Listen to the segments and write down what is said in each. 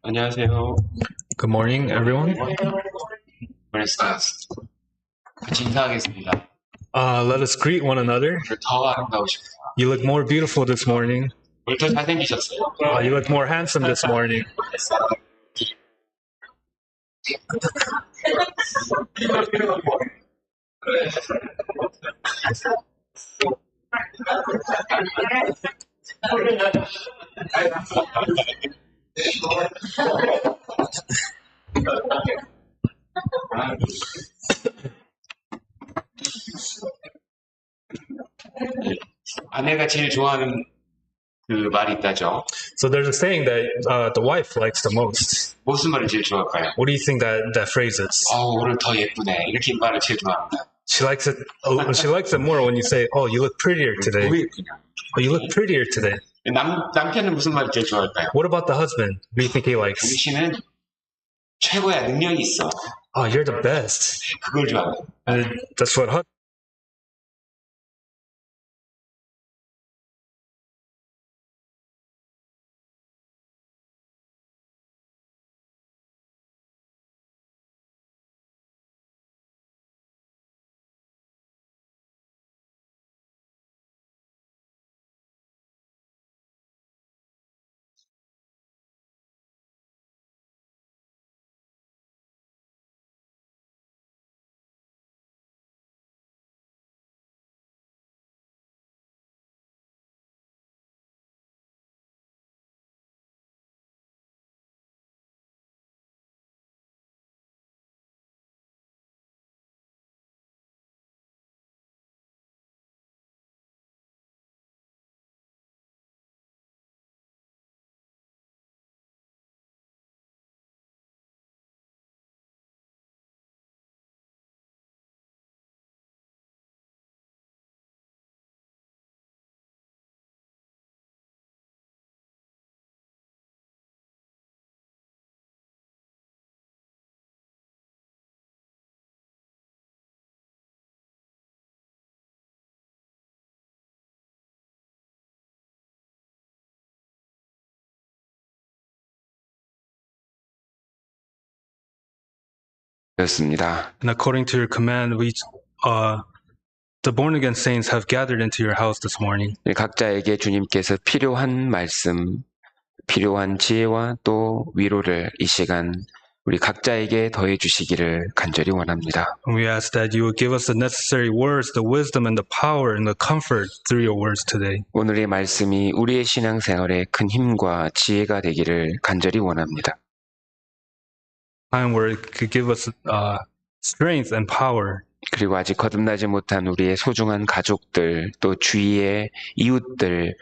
안녕하세요. Good morning, everyone. 같이 인사하겠습니다. Let us greet one another. 오늘 더 아름다우십니다. You look more beautiful this morning. 오늘 더 잘생기셨어요. You look more handsome this morning. 아내가 제일 좋아하는 그 말이 있다죠. So there's a saying that the wife likes the most. 무슨 말을 제일 좋아할까요? What do you think that phrase is? 오늘 더 예쁘네. 이렇게 말을 제일 좋아합니다. She likes it more when you say, "Oh, you look prettier today." 더 예쁘냐? Oh, you look prettier today. 남편은 무슨 말을 제일 좋아할까요? What about the husband? What do you think he likes? 당신은 최고야. 능력이 있어. Oh, you're the best. 그걸 좋아합니다. That's what 그렇습니다. And according to your command, the born-again saints have gathered into your house this morning. 각자에게 주님께서 필요한 말씀, 필요한 지혜와 또 위로를 이 시간 우리 각자에게 더해 주시기를 간절히 원합니다. And we ask that you would give us the necessary words, the wisdom and the power and the comfort through your words today. 오늘의 말씀이 우리의 신앙생활에 큰 힘과 지혜가 되기를 간절히 원합니다. Time where it could give us strength and power. 그리고 아직 거듭나지 못한 우리의 소중한 가족들, 또 주위의 이웃들,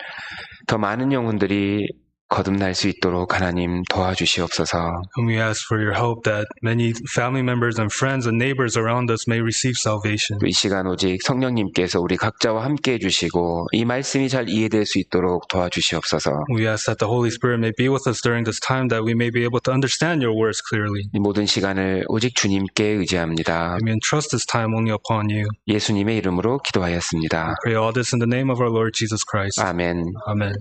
더 많은 영혼들이 거듭날 수 있도록 하나님 도와주시옵소서. And we ask for your help that many family members and friends and neighbors around us may receive salvation. 이 시간 오직 성령님께서 우리 각자와 함께 해주시고 이 말씀이 잘 이해될 수 있도록 도와주시옵소서. We ask that the Holy Spirit may be with us during this time, that we may be able to understand your words clearly. 이 모든 시간을 오직 주님께 의지합니다. We entrust this time only upon you. 예수님의 이름으로 기도하였습니다. Pray all this in the name of our Lord Jesus Christ. 아멘. Amen.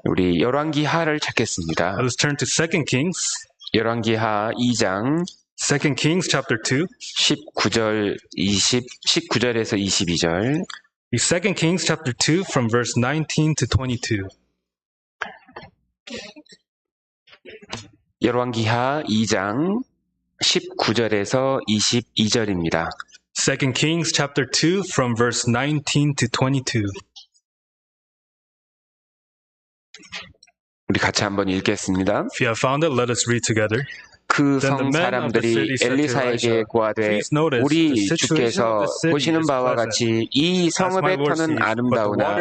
우리 열왕기하를 찾겠습니다. Let us turn to 2 Kings. 열왕기하 2장 2 Kings chapter 2. 19절에서 22절. 2 Kings chapter 2 from verse 19 to 22. 열왕기하 2장 19절에서 22절입니다. 2 Kings chapter 2 from verse 19 to 22. 우리 같이 한번 읽겠습니다. If you have found it, let us read together. 그 성 사람들이 엘리사에게 고하되 우리 주께서 보시는 바와 같이 이 성읍의 터는 아름다우나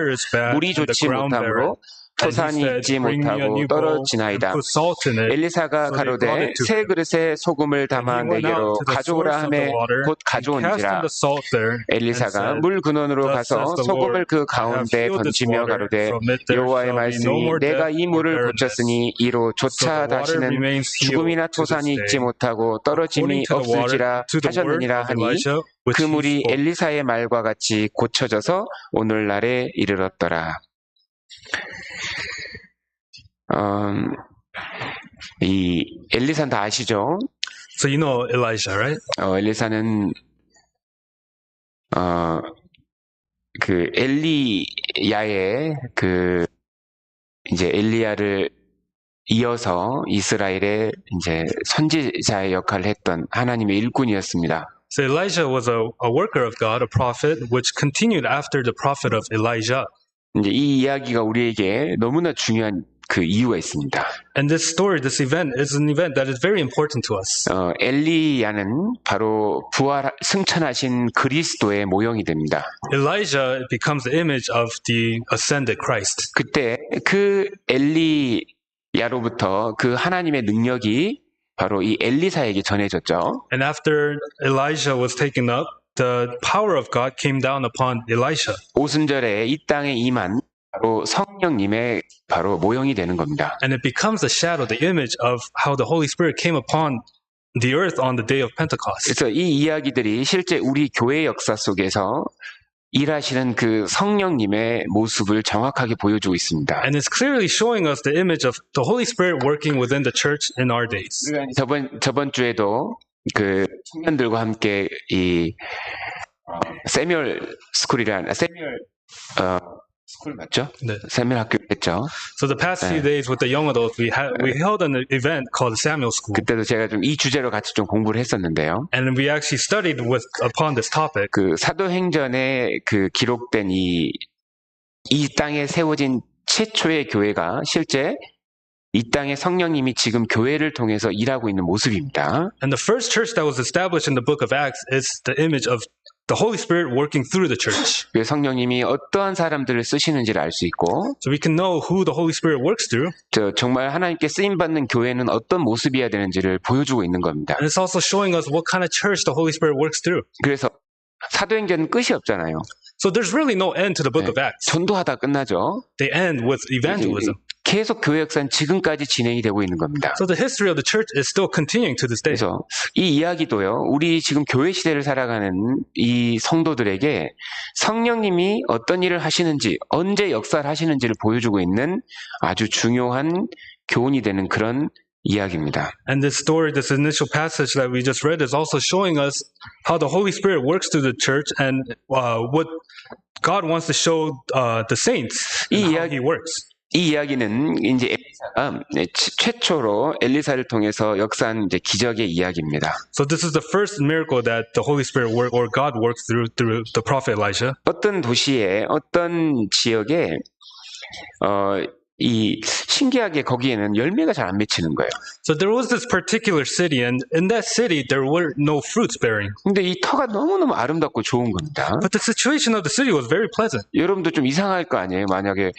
물이 좋지 못하므로 토산이 있지 못하고 떨어지나이다. 엘리사가 가로되 새 그릇에 소금을 담아 내게로 가져오라 하매 곧 가져온지라. 엘리사가 물 근원으로 가서 소금을 그 가운데 던지며 가로되 여호와의 말씀이 내가 이 물을 고쳤으니 이로 조차 다시는 죽음이나 토산이 있지 못하고 떨어짐이 없을지라 하셨느니라 하니 그 물이 엘리사의 말과 같이 고쳐져서 오늘날에 이르렀더라. 이 엘리사는 다 아시죠? So you know Elijah, right? 엘리사는 그 엘리야의 그 이제 엘리야를 이어서 이스라엘의 이제 선지자의 역할을 했던 하나님의 일꾼이었습니다. So Elijah was a worker of God, a prophet, which continued after the prophet of Elijah. 이제 이 이야기가 우리에게 너무나 중요한 그 이유가 있습니다. And this story, this event, is an event that is very important to us. 엘리야는 바로 승천하신 그리스도의 모형이 됩니다. Elijah becomes the image of the ascended Christ. 그때 그 엘리야로부터 그 하나님의 능력이 바로 이 엘리사에게 전해졌죠. And after Elijah was taken up, the power of God came down upon Elisha. 오순절에 이 땅에 임한 바로 성령님의 바로 모형이 되는 겁니다. And it becomes a shadow, the image of how the Holy Spirit came upon the earth on the day of Pentecost. 그래서 이 이야기들이 실제 우리 교회 역사 속에서 일하시는 그 성령님의 모습을 정확하게 보여주고 있습니다. And it's clearly showing us the image of the Holy Spirit working within the church in our days. 저번 주에도 그 청년들과 함께 이 세뮤얼 스쿨이라는 스쿨 맞죠? 네. 세뮤얼 학교 했죠. So the past few days with the young adults, we held an event called Samuel School. 그때도 제가 좀 이 주제로 같이 좀 공부를 했었는데요. And we actually studied upon this topic. 그 사도행전에 그 기록된 이 땅에 세워진 최초의 교회가 실제 이 땅에 성령님이 지금 교회를 통해서 일하고 있는 모습입니다. And the first church that was established in the book of Acts is the image of the Holy Spirit working through the church. 성령님이 어떠한 사람들을 쓰시는지를 알 수 있고, So we can know who the Holy Spirit works through. 정말 하나님께 쓰임 받는 교회는 어떤 모습이어야 되는지를 보여주고 있는 겁니다. And it's also showing us what kind of church the Holy Spirit works through. 그래서 사도행전은 끝이 없잖아요. So there's really no end to the book of Acts. 전도하다 끝나죠. They end with evangelism. 계속 교회 역사는 지금까지 진행이 되고 있는 겁니다. So the history of the church is still continuing to this day. 그래서 이 이야기도요, 우리 지금 교회 시대를 살아가는 이 성도들에게 성령님이 어떤 일을 하시는지, 언제 역사를 하시는지를 보여주고 있는 아주 중요한 교훈이 되는 그런 이야기입니다. And this story, this initial passage that we just read, is also showing us how the Holy Spirit works through the church and what God wants to show the saints and how He works. 이 이야기는 이제 엘리사가 최초로 엘리사를 통해서 역사한 이제 기적의 이야기입니다. So this is the first miracle that the Holy Spirit or God works through the prophet Elijah. 어떤 도시에 어떤 지역에 이 신기하게 거기에는 열매가 잘 안 맺히는 거예요. So there was this particular city, and in that city there were no fruits bearing. 근데 이 터가 너무너무 아름답고 좋은 겁니다. But the situation of the city was very pleasant. 여러분도 좀 이상할 거 아니에요. 만약에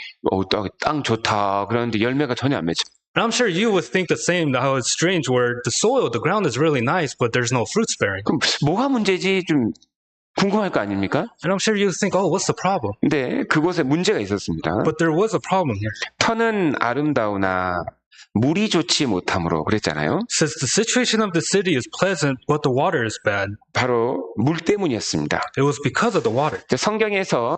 땅 좋다 그러는데 열매가 전혀 안 맺혀. And I'm sure you would think the same, how it's strange where the soil, the ground is really nice, but there's no fruits bearing. 그럼 뭐가 문제지 좀 궁금할 거 아닙니까? And I'm sure you think, oh, what's the problem? 근데 그곳에 문제가 있었습니다. But there was a problem here. 터는 아름다우나 물이 좋지 못함으로 그랬잖아요. Says the situation of the city is pleasant, but the water is bad. 바로 물 때문이었습니다. It was because of the water. 성경에서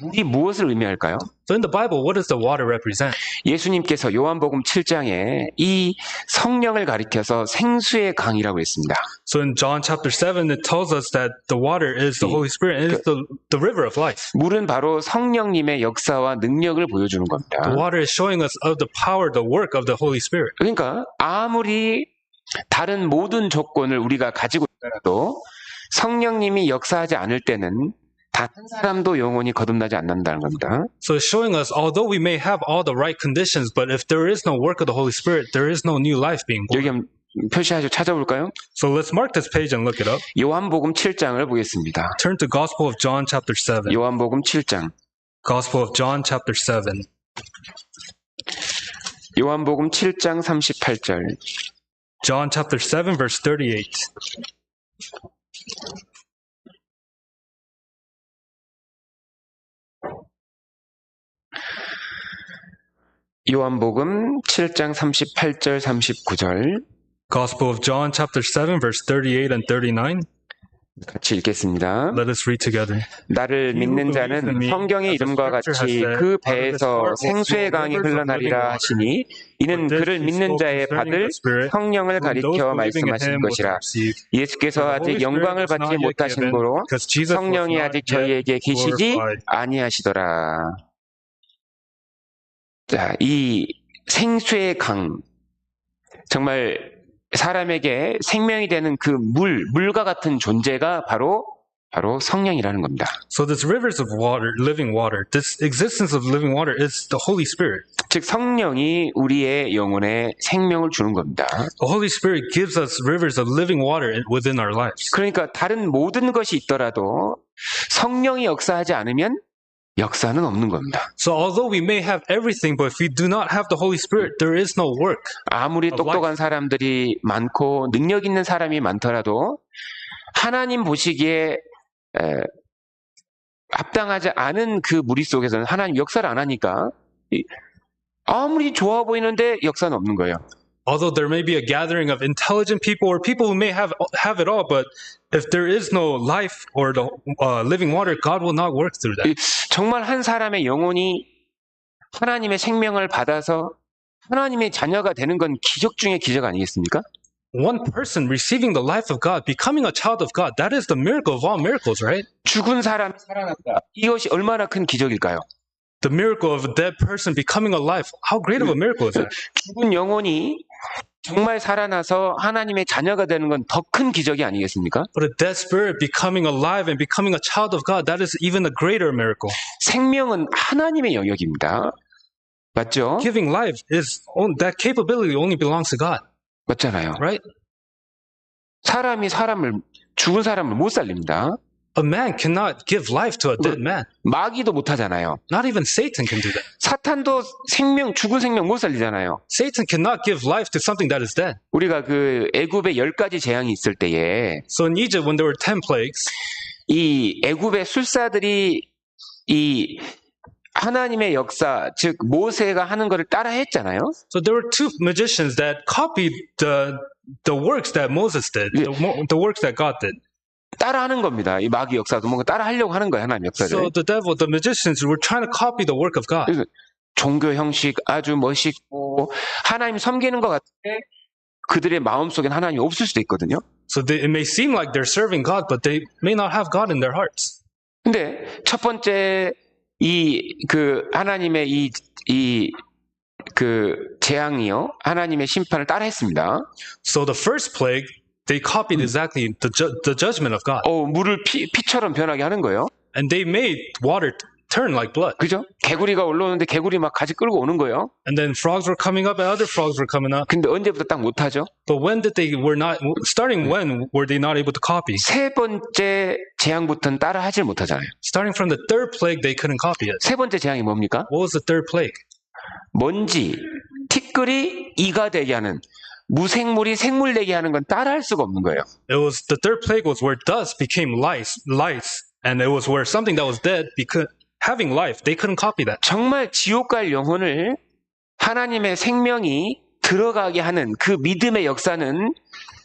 물이 무엇을 의미할까요? So in the Bible, what does the water represent? 예수님께서 요한복음 7장에 이 성령을 가리켜서 생수의 강이라고 했습니다. So in John chapter 7, it tells us that the water is the Holy Spirit and it's the river of life. 물은 바로 성령님의 역사와 능력을 보여주는 겁니다. The water is showing us of the power, the work of the Holy Spirit. 그러니까 아무리 다른 모든 조건을 우리가 가지고 있더라도 성령님이 역사하지 않을 때는 단 한 사람도 영혼이 거듭나지 않는다는 겁니다. So it's showing us, although we may have all the right conditions, but if there is no work of the Holy Spirit, there is no new life being born. 여기 한번 표시하시고 찾아볼까요? So let's mark this page and look it up. 요한복음 7장을 보겠습니다. Turn to Gospel of John chapter 7. 요한복음 7장. Gospel of John chapter 7. 요한복음 7장 38절. John chapter 7 verse 38. 요한복음 7장 38절 39절. Gospel of John chapter 7 verse 38 and 39. 같이 읽겠습니다. Let us read together. 나를 믿는 자는 성경의 이름과 같이 그 배에서 생수의 강이 흘러나리라 하시니 이는 그를 믿는 자의 받을 성령을 가리켜 말씀하신 것이라. 예수께서 아직 영광을 받지 못하신 고로 성령이 아직 저희에게 계시지 아니하시더라. 자, 이 생수의 강, 정말 사람에게 생명이 되는 그 물과 같은 존재가 바로 성령이라는 겁니다. So this rivers of water, living water, this existence of living water is the Holy Spirit. 즉 성령이 우리의 영혼에 생명을 주는 겁니다. The Holy Spirit gives us rivers of living water within our lives. 그러니까 다른 모든 것이 있더라도 성령이 역사하지 않으면 역사는 없는 겁니다. So although we may have everything, but if we do not have the Holy Spirit, there is no work. 아무리 똑똑한 사람들이 많고 능력 있는 사람이 많더라도 하나님 보시기에 합당하지 않은 그 무리 속에서는 하나님 역사를 안 하니까 아무리 좋아 보이는데 역사는 없는 거예요. Although there may be a gathering of intelligent people or people who may have it all, but if there is no life or the living water, God will not work through that. 정말 한 사람의 영혼이 하나님의 생명을 받아서 하나님의 자녀가 되는 건 기적 중의 기적 아니겠습니까? One person receiving the life of God, becoming a child of God, that is the miracle of all miracles, right? 죽은 사람이 살아났다. 이것이 얼마나 큰 기적일까요? The miracle of a dead person becoming alive. How great of a miracle is that? 죽은 영혼이 정말 살아나서 하나님의 자녀가 되는 건 더 큰 기적이 아니겠습니까? But a dead spirit becoming alive and becoming a child of God, that is even a greater miracle. 생명은 하나님의 영역입니다. 맞죠? Giving life is that capability only belongs to God. 맞잖아요. Right? 사람이 죽은 사람을 못 살립니다. A man cannot give life to a dead man. 마귀도 못 하잖아요. Not even Satan can do that. 사탄도 죽은 생명 못 살리잖아요. Satan cannot give life to something that is dead. 우리가 그 애굽에 10가지 재앙이 있을 때에 So in Egypt when there were 10 plagues, 이 애굽의 술사들이 이 하나님의 역사, 즉 모세가 하는 것을 따라 했잖아요. So there were two magicians that copied the works that Moses did, the works that God did. 따라하는 겁니다. 이 마귀 역사도 뭔가 따라하려고 하는 거예요, 하나님 역사를. So the magicians were trying to copy the work of God. 그래서 종교 형식 아주 멋있고 하나님 섬기는 것 같은데 그들의 마음속엔 하나님이 없을 수도 있거든요. So it may seem like they're serving God, but they may not have God in their hearts. 근데 첫 번째 하나님의 그 재앙이요, 하나님의 심판을 따라했습니다. So the first plague, they copied exactly the judgment of God. 물을 피처럼 변하게 하는 거예요. And they made water turn like blood. 그죠? 개구리가 올라오는데 개구리 막 가지 끌고 오는 거예요. And then frogs were coming up and other frogs were coming up. 근데 언제부터 딱 못하죠? But when were they not able to copy? 세 번째 재앙부터는 따라 하질 못하잖아요. Starting from the third plague, they couldn't copy it. 세 번째 재앙이 뭡니까? What was the third plague? 먼지, 티끌이 이가 되게 하는, 무생물이 생물 되게 하는 건 따라할 수가 없는 거예요. The third plague was where dust became lice, and it was where something that was dead having life. They couldn't copy that. 정말 지옥 갈 영혼을 하나님의 생명이 들어가게 하는 그 믿음의 역사는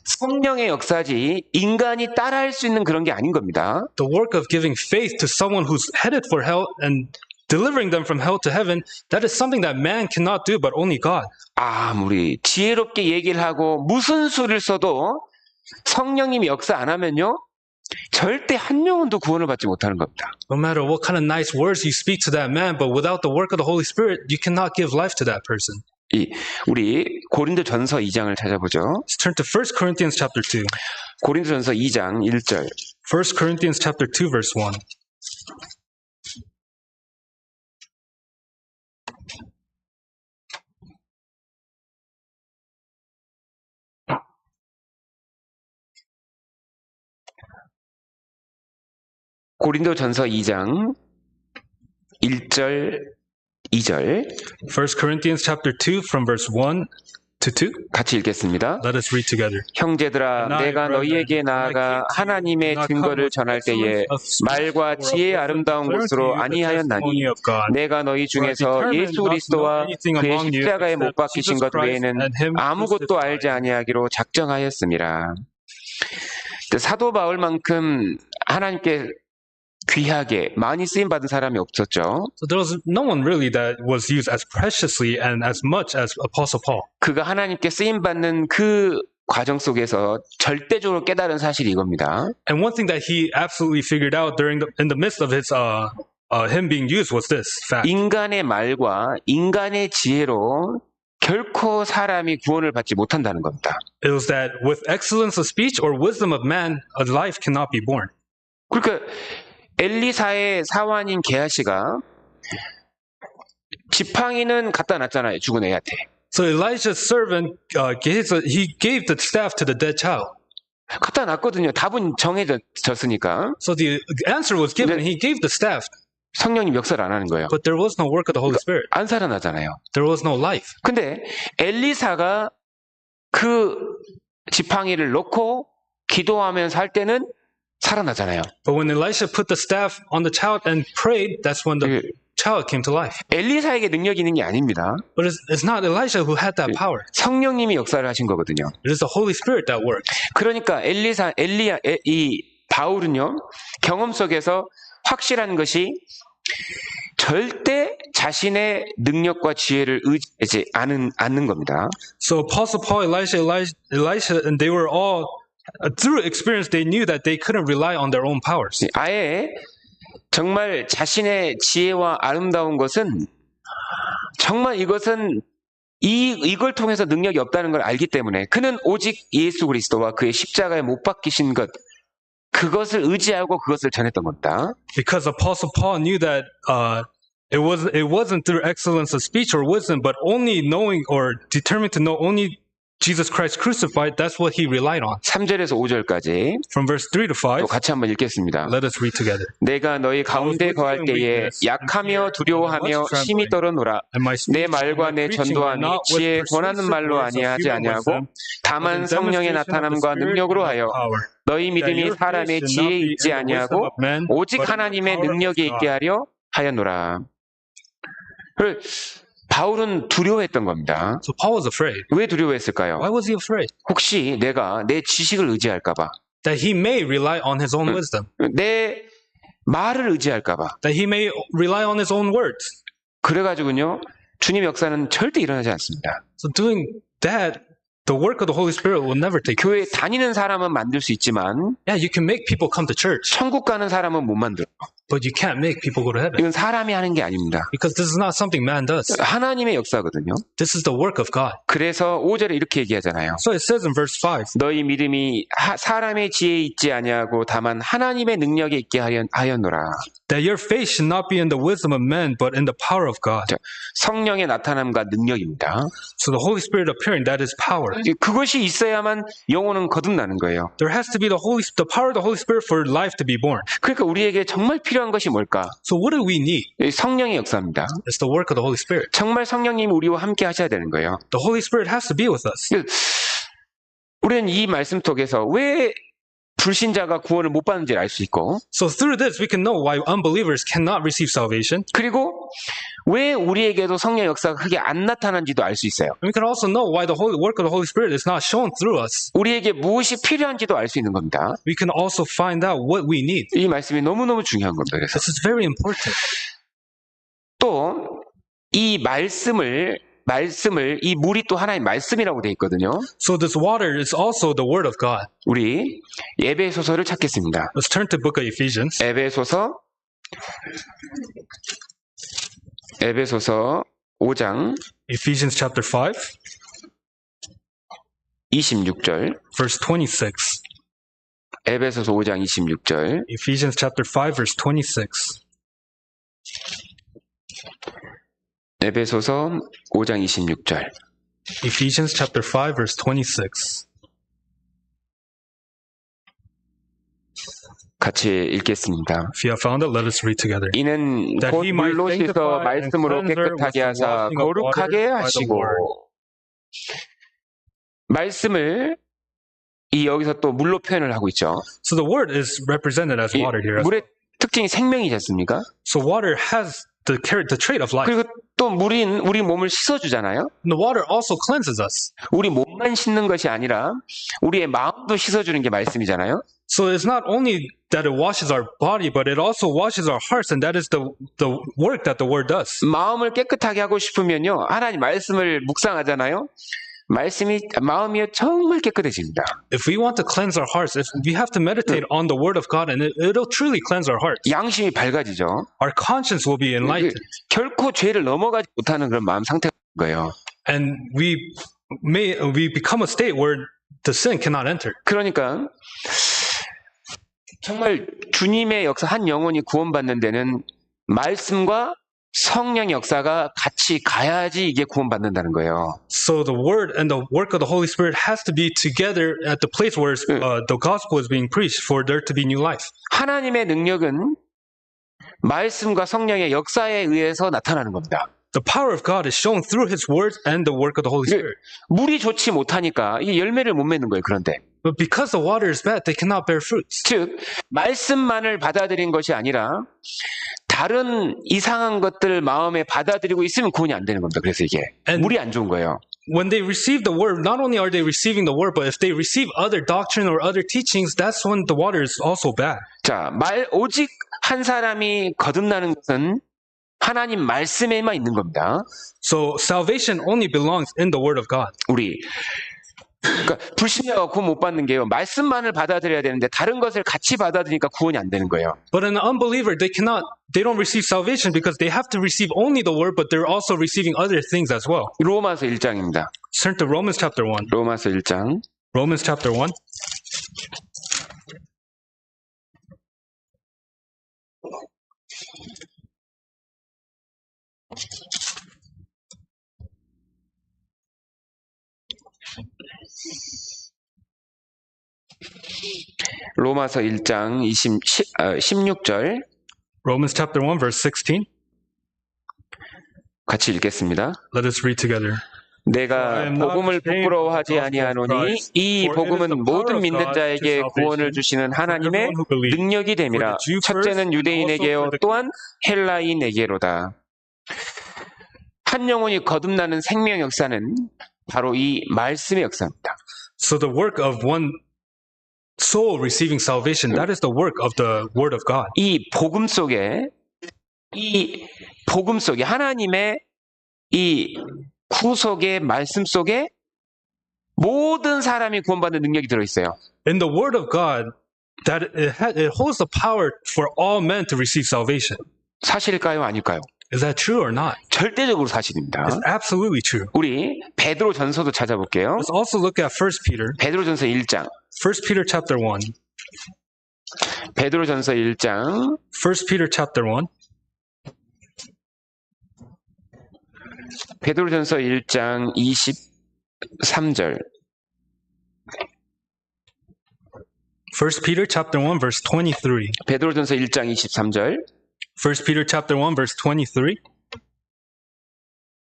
성령의 역사지 인간이 따라할 수 있는 그런 게 아닌 겁니다. The work of giving faith to someone who's headed for hell and delivering them from hell to heaven, that is something that man cannot do, but only God. 아무리 지혜롭게 얘기를 하고 무슨 수를 써도 성령님이 역사 안 하면요, 절대 한 영혼도 구원을 받지 못하는 겁니다. No matter what kind of nice words you speak to that man, but without the work of the Holy Spirit, you cannot give life to that person. 우리 고린도전서 2장을 찾아보죠. Let's turn to 1 Corinthians chapter 2. 고린도전서 2장 1절. 1 Corinthians chapter 2 verse 1. 고린도전서 2장 1절 2절. 1 Corinthians chapter 2 from verse 1 to 2. 같이 읽겠습니다. Let us read together. 형제들아, 내가 너희에게 나아가 하나님의 증거를 전할 때에 말과 지혜의 아름다운 것으로 아니하였나니 내가 너희 중에서 예수 그리스도와 그의 십자가에 못 박히신 것 외에는 아무것도 알지 아니하기로 작정하였습니다. 사도 바울만큼 하나님께 귀하게 많이 쓰임 받은 사람이 없었죠. So there was no one really that was used as preciously and as much as Apostle Paul. 그가 하나님께 쓰임 받는 그 과정 속에서 절대적으로 깨달은 사실이 이겁니다. And one thing that he absolutely figured out in the midst of his him being used was this fact. 인간의 말과 인간의 지혜로 결코 사람이 구원을 받지 못한다는 겁니다. It was that with excellence of speech or wisdom of man, a life cannot be born. 그러니까 엘리사의 사환인 게하시가 지팡이는 갖다 놨잖아요, 죽은 애한테. So Elijah's servant he gave the staff to the dead child. 갖다 놨거든요. 답은 정해졌으니까. So the answer was given. He gave the staff. 성령님 역사를 안 하는 거예요. But there was no work of the Holy Spirit. 안 살아나잖아요. There was no life. 근데 엘리사가 그 지팡이를 놓고 기도하면서 할 때는 살아나잖아요. But when Elisha put the staff on the child and prayed, that's when the child came to life. 엘리사에게 능력이 있는 게 아닙니다. But it's not Elisha who had that power. 성령님이 역사를 하신 거거든요. It is the Holy Spirit that worked. 그러니까 이 바울은요, 경험 속에서 확실한 것이 절대 자신의 능력과 지혜를 의지하지 않는 겁니다. So Apostle Paul, Elisha, and they were all through experience. They knew that they couldn't rely on their own powers. 아예 정말 자신의 지혜와 아름다운 것은 정말 이것은 이걸 통해서 능력이 없다는 걸 알기 때문에 그는 오직 예수 그리스도와 그의 십자가에 못 박히신 것 그것을 의지하고 그것을 전했던 겁니다. Because Apostle Paul knew that it wasn't through excellence of speech or wisdom, but only knowing or determined to know only Jesus Christ crucified. That's what he relied on. 3절에서 5절까지 From verse 3 to 5. 또 같이 한번 읽겠습니다. Let us read together. 내가 너희 가운데 거할 때에 약하며 두려워하며 심히 떨어노라. 내 말과 내 전도함이 지혜 권하는 말로 아니하지 아니하고 다만 성령의 나타남과 능력으로 하여 너희 믿음이 사람의 지혜에 있지 아니하고 오직 하나님의 능력에 있게 하려 하였노라. 바울은 두려워했던 겁니다. So Paul was afraid. 왜 두려워했을까요? Why was he afraid? 혹시 내가 내 지식을 의지할까봐. That he may rely on his own wisdom. 내 말을 의지할까봐. That he may rely on his own words. 그래가지고요, 주님 역사는 절대 일어나지 않습니다. So doing that, the work of the Holy Spirit will never take 교회 place. 다니는 사람은 만들 수 있지만, Yeah, you can make people come to church. 천국 가는 사람은 못 만들어. But you can't make people go to heaven. 이건 사람이 하는 게 아닙니다. Because this is not something man does. 하나님의 역사거든요. This is the work of God. 그래서 5절에 이렇게 얘기하잖아요. So it says in verse 5. 너희 믿음이 사람의 지혜에 있지 아니하고 다만 하나님의 능력에 있게 하였노라. That your faith should not be in the wisdom of men, but in the power of God. 성령의 나타남과 능력입니다. So the Holy Spirit appearing, that is power. 그것이 있어야만 영혼은 거듭나는 거예요. There has to be the power of the Holy Spirit for life to be born. 그러니까 우리에게 정말 필요한 것이 뭘까? So what do we need? 성령의 역사입니다. It's the work of the Holy Spirit. 정말 성령님이 우리와 함께 하셔야 되는 거예요. The Holy Spirit has to be with us. 우리는 이 말씀 속에서 왜 불신자가 구원을 못 받는지를 알 수 있고, So through this we can know why unbelievers cannot receive salvation. 그리고 왜 우리에게도 성령 역사가 크게 안 나타난지도 알 수 있어요. And we can also know why the work of the Holy Spirit is not shown through us. 우리에게 무엇이 필요한지도 알 수 있는 겁니다. We can also find out what we need. 이 말씀이 너무너무 중요한 겁니다. 그래서 This is very important. 또 이 말씀을 이 물이 또 하나의 말씀이라고 되어 있거든요. So this water is also the word of God. 우리 에베소서를 찾겠습니다. Let's turn to book of Ephesians. 에베소서 5장 Ephesians chapter 5 26절 verse 26. 에베소서 5장 26절 Ephesians chapter 5 verse 26. 에베소서 5장 26절 Ephesians chapter 5 verse 26. 같이 읽겠습니다. If you have found it, let us read together. 이는 곧 물로 씻어 말씀으로 깨끗하게 하사 거룩하게 하시고 말씀을 여기서 또 물로 표현을 하고 있죠. So the word is represented as water here. 물의 특징이 생명이지 않습니까? So water has the trait of life. 그리고 또 물은 우리 몸을 씻어주잖아요. The water also cleanses us. 우리 몸만 씻는 것이 아니라 우리의 마음도 씻어주는 게 말씀이잖아요. So it's not only that it washes our body, but it also washes our hearts, and that is the work that the word does. 마음을 깨끗하게 하고 싶으면요, 하나님 말씀을 묵상하잖아요. 마음이 정말 깨끗해집니다. If we want to cleanse our hearts, if we have to meditate on the word of God, and it'll truly cleanse our hearts. 양심이 밝아지죠. Our conscience will be enlightened. 결코 죄를 넘어가지 못하는 그런 마음 상태가 거예요. And we become a state where the sin cannot enter. 그러니까 정말 주님의 역사, 한 영혼이 구원받는 데는 말씀과 성령의 역사가 같이 가야지 이게 구원받는다는 거예요. So the word and the work of the Holy Spirit has to be together at the place where the gospel is being preached for there to be new life. 하나님의 능력은 말씀과 성령의 역사에 의해서 나타나는 겁니다. The power of God is shown through His word and the work of the Holy Spirit. 물이 좋지 못하니까 이 열매를 못 맺는 거예요. 그런데. But because the water is bad, they cannot bear fruits. 즉 말씀만을 받아들인 것이 아니라 다른 이상한 것들 마음에 받아들이고 있으면 구원이 안 되는 겁니다. 그래서 이게 물이 안 좋은 거예요. When they receive the word, not only are they receiving the word, but if they receive other doctrine or other teachings, that's when the water is also bad. 자, 오직 한 사람이 거듭나는 것은 하나님 말씀에만 있는 겁니다. So salvation only belongs in the word of God. 그러니까 불신자가 구원 못 받는 게요. 말씀만을 받아들여야 되는데 다른 것을 같이 받아들이니까 구원이 안 되는 거예요. But an unbeliever, they don't receive salvation because they have to receive only the word, but they're also receiving other things as well. 로마서 1장입니다. Turn to Romans chapter 1. 로마서 1장. Romans chapter 1. 로마서 1장 16절. Romans chapter 1 verse 16. 같이 읽겠습니다. Let us read together. 내가 복음을 부끄러워하지 아니하노니 이 복음은 모든 믿는 자에게 구원을 주시는 하나님의 능력이 됨이라. 첫째는 유대인에게요 또한 헬라인에게로다. 한 영혼이 거듭나는 생명 역사는 바로 이 말씀의 역사입니다. So the work of one soul receiving salvation, that is the work of the word of God. 이 복음 속에 하나님의 이 구속의 말씀 속에 모든 사람이 구원받는 능력이 들어있어요. In the word of God, that it holds the power for all men to receive salvation. 사실일까요? 아닐까요? Is that true or not? 절대적으로 사실입니다. It's absolutely true. 우리 베드로 전서도 찾아볼게요. Let's also look at 1 Peter. 베드로 전서 1장. 1 Peter chapter 1. 베드로 전서 1장. 1 Peter chapter 1. 베드로 전서 1장 23절. 1 Peter chapter 1 verse 23. 베드로 전서 1장 23절. 1 Peter chapter 1 verse 23.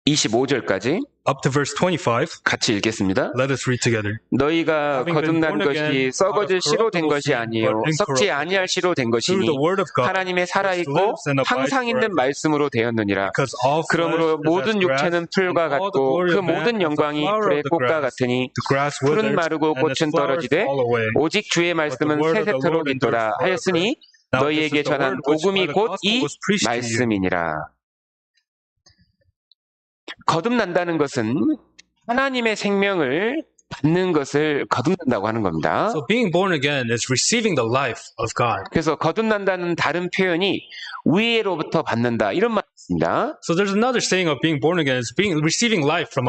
25절까지 up to verse 25. 같이 읽겠습니다. Let us read together. 너희가 거듭난 것이 썩어질 씨로 된 것이 아니요 썩지 아니할 씨로 된 것이니 하나님의 살아있고 항상 있는 말씀으로 되었느니라. 그러므로 모든 육체는 풀과 같고 그 모든 영광이 풀의 꽃과 같으니 풀은 마르고 꽃은 떨어지되 오직 주의 말씀은 새새토록 있도다 하였으니 너희에게 전한 복음이 곧 이 말씀이니라. 거듭난다는 것은 하나님의 생명을 받는 것을 거듭난다고 하는 겁니다. So being born again is receiving the life of God. 그래서 거듭난다는 다른 표현이 위로부터 받는다 이런 말이 있습니다. So there's another saying of being born again is receiving life from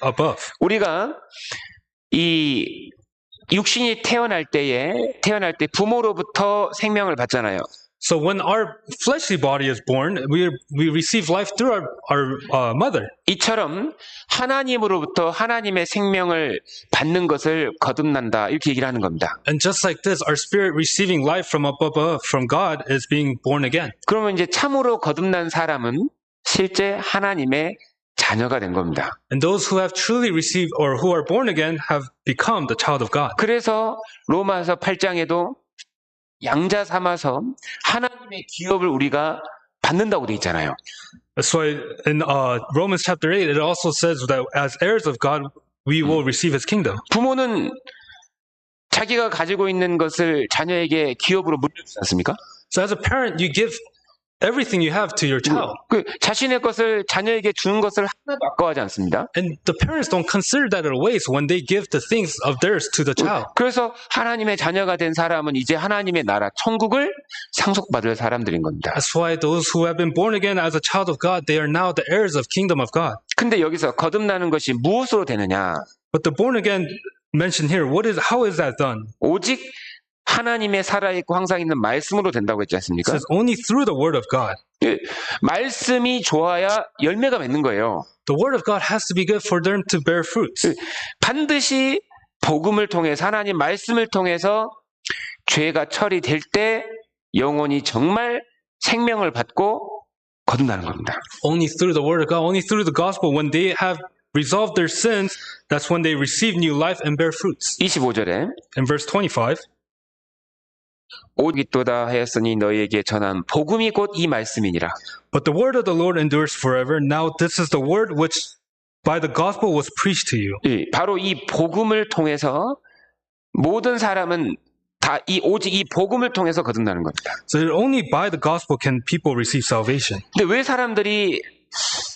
above. 우리가 이 육신이 태어날 때 부모로부터 생명을 받잖아요. So when our fleshly body is born, we receive life through our mother. 이처럼 하나님으로부터 하나님의 생명을 받는 것을 거듭난다 이렇게 얘기를 하는 겁니다. And just like this, our spirit receiving life from above, from God, is being born again. 그러면 이제 참으로 거듭난 사람은 실제 하나님의 자녀가 된 겁니다. And those who have truly received or who are born again have become the child of God. 그래서 로마서 8장에도 양자 삼아서 하나님의 기업을 우리가 받는다고 돼 있잖아요. That's why in Romans chapter 8 it also says that as heirs of God we will receive His kingdom. 부모는 자기가 가지고 있는 것을 자녀에게 기업으로 물려주지 않습니까? So as a parent you give everything you have to your child. 그 자신의 것을 자녀에게 주는 것을 하나도 아까워하지 않습니다. And the parents don't consider that a waste when they give the things of theirs to the child. 그래서 하나님의 자녀가 된 사람은 이제 하나님의 나라 천국을 상속받을 사람들인 겁니다. That's why those who have been born again as a child of God, they are now the heirs of kingdom of God. 근데 여기서 거듭나는 것이 무엇으로 되느냐? But the born again mentioned here, how is that done? 오직 하나님의 살아있고 항상 있는 말씀으로 된다고 했지 않습니까? It says only through the word of God. 말씀이 좋아야 열매가 맺는 거예요. The word of God has to be good for them to bear fruits. 반드시 복음을 통해서 하나님 말씀을 통해서 죄가 처리될 때 영혼이 정말 생명을 받고 거듭나는 겁니다. Only through the word of God, only through the gospel, when they have resolved their sins, that's when they receive new life and bear fruits. 25절에 In verse 25, 오직 있도다 하였으니 너희에게 전한 복음이 곧 이 말씀이니라. But the word of the Lord endures forever. Now this is the word which by the gospel was preached to you. 바로 이 복음을 통해서 모든 사람은 다 오직 이 복음을 통해서 거듭나는 겁니다. So only by the gospel can people receive salvation. 근데 왜 사람들이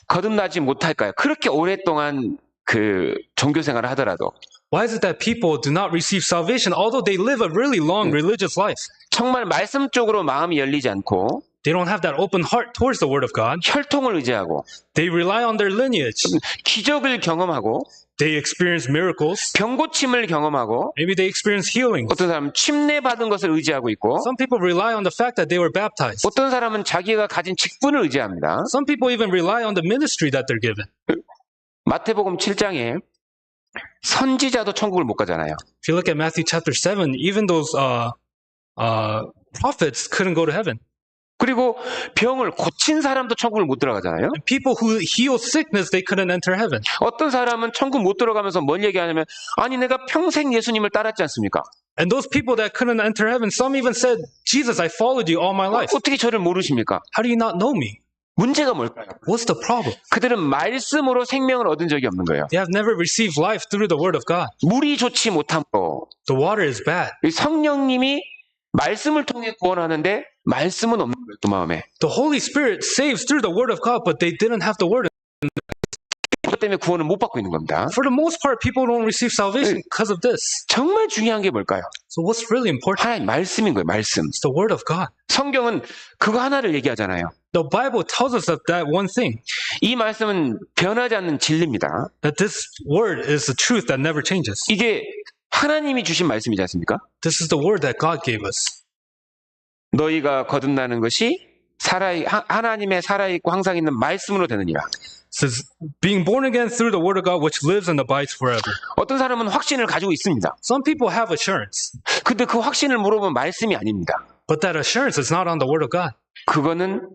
거듭나지 못할까요? 그렇게 오랫동안 그 종교 생활을 하더라도. Why is it that people do not receive salvation although they live a really long religious life? 정말 말씀 쪽으로 마음이 열리지 않고 They don't have that open heart towards the word of God. 혈통을 의지하고 They rely on their lineage. 기적을 경험하고 They experience miracles. 병 고침을 경험하고 Maybe they experience healings. 어떤 사람은 침례 받은 것을 의지하고 있고 Some people rely on the fact that they were baptized. 어떤 사람은 자기가 가진 직분을 의지합니다. Some people even rely on the ministry that they're given. 마태복음 7장에 선지자도 천국을 못 가잖아요. If you look at Matthew chapter 7, even those prophets couldn't go to heaven. 그리고 병을 고친 사람도 천국을 못 들어가잖아요. And people who heal sickness, they couldn't enter heaven. 어떤 사람은 천국 못 들어가면서 뭔 얘기하냐면 아니 내가 평생 예수님을 따랐지 않습니까? And those people that couldn't enter heaven, some even said, Jesus, I followed you all my life. 어떻게 저를 모르십니까? How do you not know me? 문제가 뭘까요? What's the problem? 그들은 말씀으로 생명을 얻은 적이 없는 거예요. They have never received life through the word of God. 물이 좋지 못함으로 The water is bad. 성령님이 말씀을 통해 구원하는데 말씀은 없는 거예요. 그 마음에. The Holy Spirit saves through the word of God, but they didn't have the word. 그것 때문에 구원을 못 받고 있는 겁니다. For the most part, people don't receive salvation because of this. 정말 중요한 게 뭘까요? So what's really important? 하나님 말씀인 거예요. 말씀. It's the word of God. 성경은 그거 하나를 얘기하잖아요. The Bible tells us of that one thing. 이 말씀은 변하지 않는 진리입니다. That this word is the truth that never changes. 이게 하나님이 주신 말씀이지 않습니까? This is the word that God gave us. 너희가 거듭나는 것이 하나님의 살아있고 항상 있는 말씀으로 되느니라. It says, being born again through the word of God which lives and abides forever. 어떤 사람은 확신을 가지고 있습니다. Some people have assurance. 근데 그 확신을 물어보면 말씀이 아닙니다. But that assurance is not on the word of God. 그거는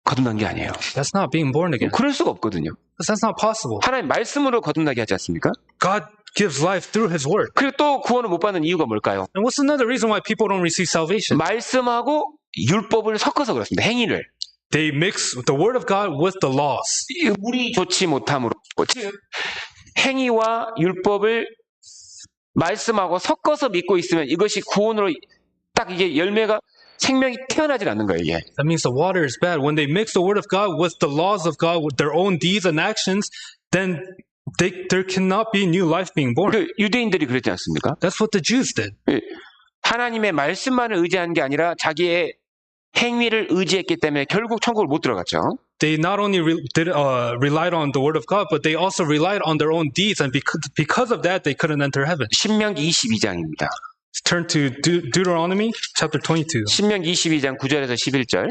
거듭난 게 아니에요. That's not being born again. 그럴 수가 없거든요. That's not possible. 하나님 말씀으로 거듭나게 하지 않습니까? God gives life through His word. 그리고 또 구원을 못 받는 이유가 뭘까요? And what's another reason why people don't receive salvation? 말씀하고 율법을 섞어서 그렇습니다. 행위를. They mix the word of God with the laws. 물이 좋지 못함으로 즉 행위와 율법을 말씀하고 섞어서 믿고 있으면 이것이 구원으로 딱 이게 열매가 생명이 태어나질 않는 거예요. 이게. That means the water is bad. When they mix the word of God with the laws of God, with their own deeds and actions, then there cannot be new life being born. 유대인들이 그랬지 않습니까? That's what the Jews did. 하나님의 말씀만을 의지한 게 아니라 자기의 행위를 의지했기 때문에 결국 천국을 못 들어갔죠. They not only relied on the word of God, but they also relied on their own deeds, and because of that, they couldn't enter heaven. 신명기 22장입니다. Let's turn to Deuteronomy chapter 22. 신명기 22장 9절에서 11절.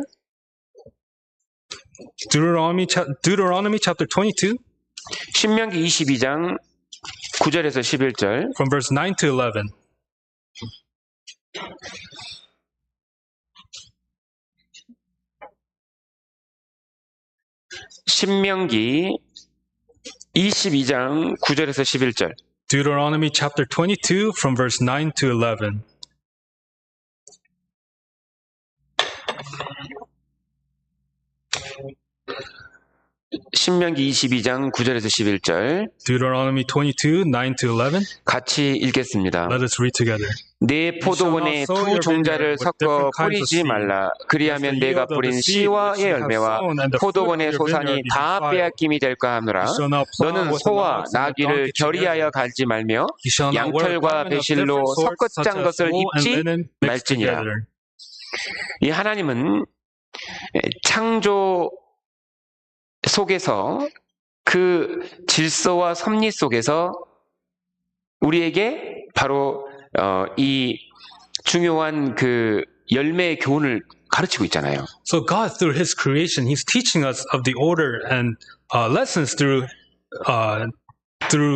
Deuteronomy chapter 22. 신명기 22장 9절에서 11절. From verse 9 to 11. 신명기 22장 9절에서 11절. Deuteronomy chapter 22 from verse 9 to 11. 신명기 22장 9절에서 11절 Deuteronomy 22, 9-11. 같이 읽겠습니다. Let us read together. 내 포도원에 두 종자를 섞어 뿌리지 말라. 그리하면 내가 뿌린 씨와의 열매와 포도원의 소산이 다 빼앗김이 될까 하노라. 너는 소와 나귀를 결의하여 갈지 말며 양털과 배실로 섞어 짠 것을 입지 말지니라. 이 하나님은 창조 속에서 그 질서와 섭리 속에서 우리에게 바로 이 중요한 그 열매의 교훈을 가르치고 있잖아요. So God, through His creation, He's teaching us of the order and lessons through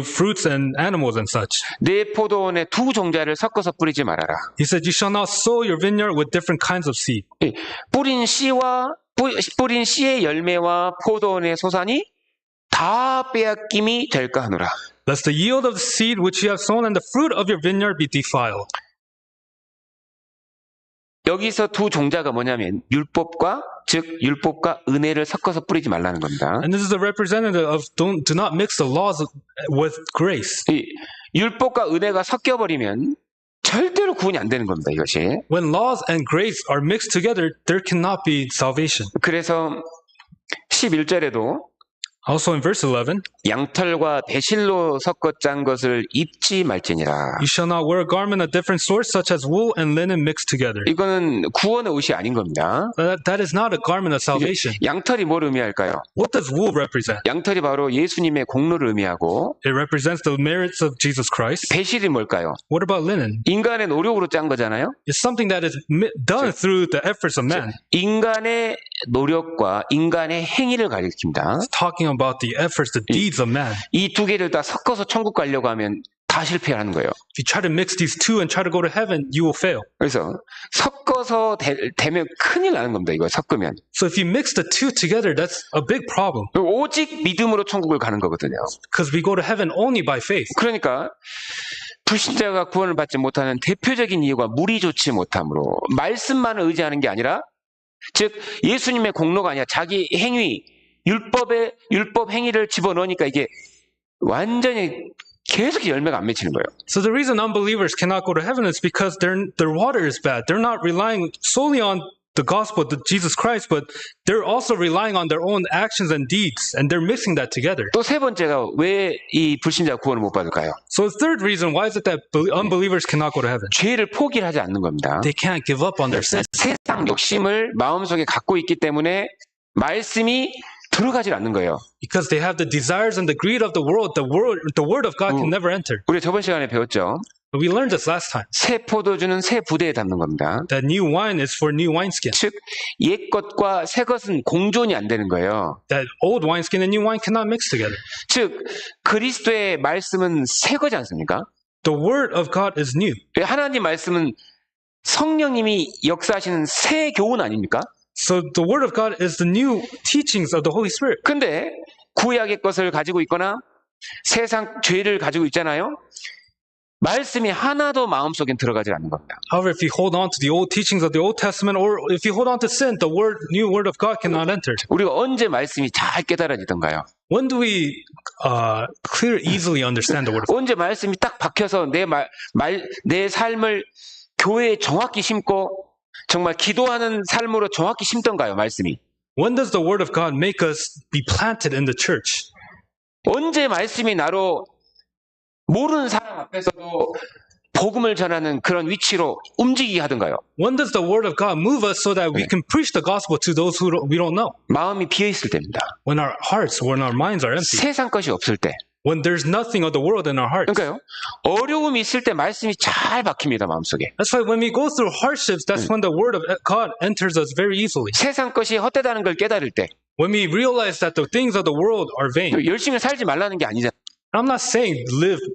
fruits and animals and such. 내 포도원에 두 종자를 섞어서 뿌리지 말아라. He said, "You shall not sow your vineyard with different kinds of seed." 뿌린 씨의 열매와 포도원의 소산이 다 빼앗김이 될까 하노라. Lest the yield of the seed which you have sown and the fruit of your vineyard be defiled. 여기서 두 종자가 뭐냐면 율법과 은혜를 섞어서 뿌리지 말라는 겁니다. And this is a representative of do not mix the laws with grace. 율법과 은혜가 섞여버리면 절대로 구원이 안 되는 겁니다. 이것이. When laws and grace are mixed together, there cannot be salvation. 그래서 11절에도 Also in verse 11, 양털과 배실로 섞어 짠 것을 입지 말지니라. You shall not wear a garment of different sorts, such as wool and linen mixed together. 이거는 구원의 옷이 아닌 겁니다. That is not a garment of salvation. 양털이 뭘 의미할까요? What does wool represent? 양털이 바로 예수님의 공로를 의미하고 It represents the merits of Jesus Christ. 배실이 뭘까요? What about linen? 인간의 노력으로 짠 거잖아요. It's something that is done through the efforts of man. 인간의 노력과 인간의 행위를 가리킵니다. It's talking about the efforts, the deeds of man. 이 두 개를 다 섞어서 천국 가려고 하면 다 실패하는 거예요. If you try to mix these two and try to go to heaven, you will fail. 그래서 섞어서 되면 큰일 나는 겁니다. 이거 섞으면. So if you mix the two together, that's a big problem. 오직 믿음으로 천국을 가는 거거든요. Because we go to heaven only by faith. 그러니까 불신자가 구원을 받지 못하는 대표적인 이유가 물이 좋지 못함으로 말씀만을 의지하는 게 아니라 즉 예수님의 공로가 아니라 자기 행위 율법 행위를 집어넣으니까 이게 완전히 계속 열매가 안 맺히는 거예요. So the reason unbelievers cannot go to heaven is because their water is bad. They're not relying solely on the gospel, the Jesus Christ, but they're also relying on their own actions and deeds, and they're mixing that together. 또 세 번째가 왜 이 불신자가 구원을 못 받을까요? So the third reason, why is it that unbelievers cannot go to heaven? 죄를 포기를 하지 않는 겁니다. They can't give up on their sin. 세상 욕심을 마음속에 갖고 있기 때문에 말씀이 들어가질 않는 거예요. Because they have the desires and the greed of the world. The word of God can never enter. 우리 저번 시간에 배웠죠. We learned this last time. 새 포도주는 새 부대에 담는 겁니다. That new wine is for new wineskin. 즉, 옛 것과 새 것은 공존이 안 되는 거예요. That old wineskin and new wine cannot mix together. 즉, 그리스도의 말씀은 새 거지 않습니까? The word of God is new. 하나님 말씀은 성령님이 역사하시는 새 교훈 아닙니까? So the word of God is the new teachings of the Holy Spirit. 근데 구약의 것을 가지고 있거나 세상 죄를 가지고 있잖아요. 말씀이 하나도 마음속에 들어가지 않는 겁니다. However, if you hold on to the old teachings of the Old Testament, or if you hold on to sin, the new word of God cannot enter. 우리가 언제 말씀이 잘 깨달아지던가요? When do we easily understand the word of God? 언제 말씀이 딱 박혀서 내 삶을 교회에 정확히 심고 정말 기도하는 삶으로 정확히 심던가요, 말씀이? When does the word of God make us be planted in the church? 언제 말씀이 나로 모르는 사람 앞에서도 복음을 전하는 그런 위치로 움직이게 하던가요? When does the word of God move us so that we can preach the gospel to those who we don't know? 마음이 비어 있을 때입니다. When our minds are empty. 세상 것이 없을 때. When there's nothing of the world in our hearts. 그러니까요. 어려움이 있을 때 말씀이 잘 박힙니다, 마음속에. That's why when we go through hardships, that's when the word of God enters us very easily. 세상 것이 헛되다는 걸 깨달을 때. When we realize that the things of the world are vain. 열심히 살지 말라는 게 아니잖아요. I'm not saying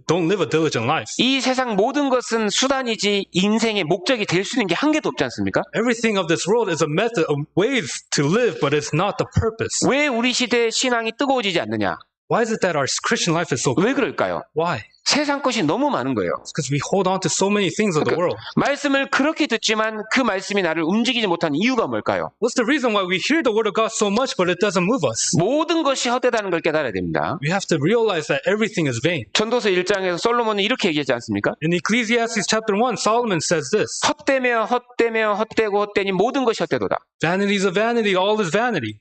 don't live a diligent life. 이 세상 모든 것은 수단이지 인생의 목적이 될 수 있는 게 한 개도 없지 않습니까? Everything of this world is a method of ways to live, but it's not the purpose. 왜 우리 시대의 신앙이 뜨거워지지 않느냐? Why is it that our Christian life is so? 왜 그럴까요? Why? 세상 것이 너무 많은 거예요. Because we hold on to so many things of the world. 말씀을 그렇게 듣지만 그 말씀이 나를 움직이지 못하는 이유가 뭘까요? What's the reason why we hear the word of God so much but it doesn't move us? 모든 것이 헛되다는 걸 깨달아야 됩니다. We have to realize that everything is vain. 전도서 1장에서 솔로몬은 이렇게 얘기하지 않습니까? In Ecclesiastes chapter 1, Solomon says this. 헛되며 헛되며 헛되고 헛되니 모든 것이 헛되도다. Vanity is a vanity, all is vanity.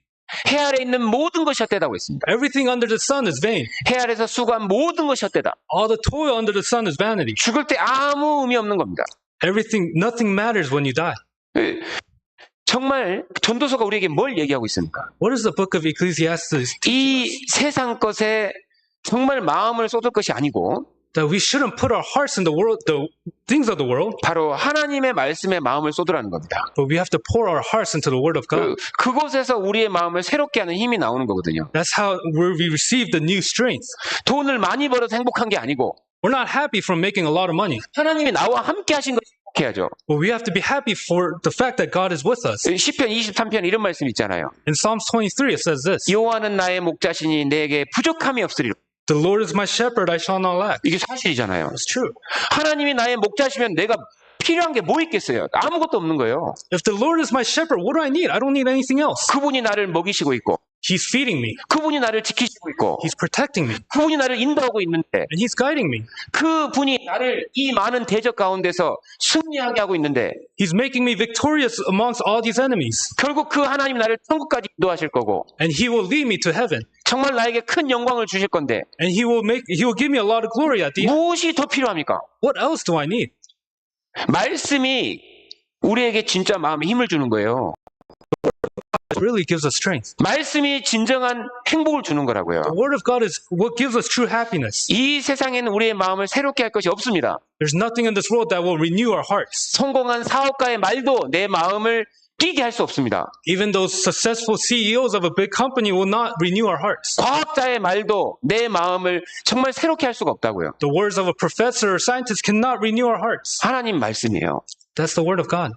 해 아래 있는 모든 것이 헛되다고 했습니다. Everything under the sun is vain. 해 아래서 수고한 모든 것이 헛되다. All the toil under the sun is vanity. 죽을 때 아무 의미 없는 겁니다. Nothing matters when you die. 정말 전도서가 우리에게 뭘 얘기하고 있습니까? What is the book of Ecclesiastes? 이 세상 것에 정말 마음을 쏟을 것이 아니고 That we shouldn't put our hearts in the world, the things of the world. 바로 하나님의 말씀에 마음을 쏟으라는 겁니다. But we have to pour our hearts into the Word of God. 그곳에서 우리의 마음을 새롭게 하는 힘이 나오는 거거든요. That's how we receive the new strength. 돈을 많이 벌어서 행복한 게 아니고 We're not happy from making a lot of money. 하나님이 나와 함께 하신 것이 행복해야죠. But we have to be happy for the fact that God is with us. 시편 23편 이런 말씀 있잖아요. In Psalms 23 it says this. 여호와는 나의 목자시니 내게 부족함이 없으리라. The Lord is my shepherd, I shall not lack. 이게 사실이잖아요. It's true. 하나님이 나의 목자시면 내가 필요한 게 뭐 있겠어요? 아무것도 없는 거예요. If the Lord is my shepherd, what do I need? I don't need anything else. 그분이 나를 먹이시고 있고 He's feeding me. 그분이 나를 지키시고 있고 He's protecting me. 그분이 나를 인도하고 있는데 And He's guiding me. 그분이 나를 이 많은 대적 가운데서 승리하게 하고 있는데 He's making me victorious amongst all these enemies. 결국 그 하나님이 나를 천국까지 인도하실 거고 And He will lead me to heaven. 정말 나에게 큰 영광을 주실 건데 And He will give me a lot of glory at the end. 무엇이 더 필요합니까? What else do I need? 말씀이 우리에게 진짜 마음에 힘을 주는 거예요. It really gives us strength. 말씀이 진정한 행복을 주는 거라고요. The Word of God is what gives us true happiness. 이 세상에는 우리의 마음을 새롭게 할 것이 없습니다. There's nothing in this world that will renew our hearts. 성공한 사업가의 말도 내 마음을 뛰게 할 수 없습니다. Even those successful CEOs of a big company will not renew our hearts. 과학자의 말도 내 마음을 정말 새롭게 할 수가 없다고요. The words of a professor or scientist cannot renew our hearts. 하나님 말씀이에요. That's the Word of God.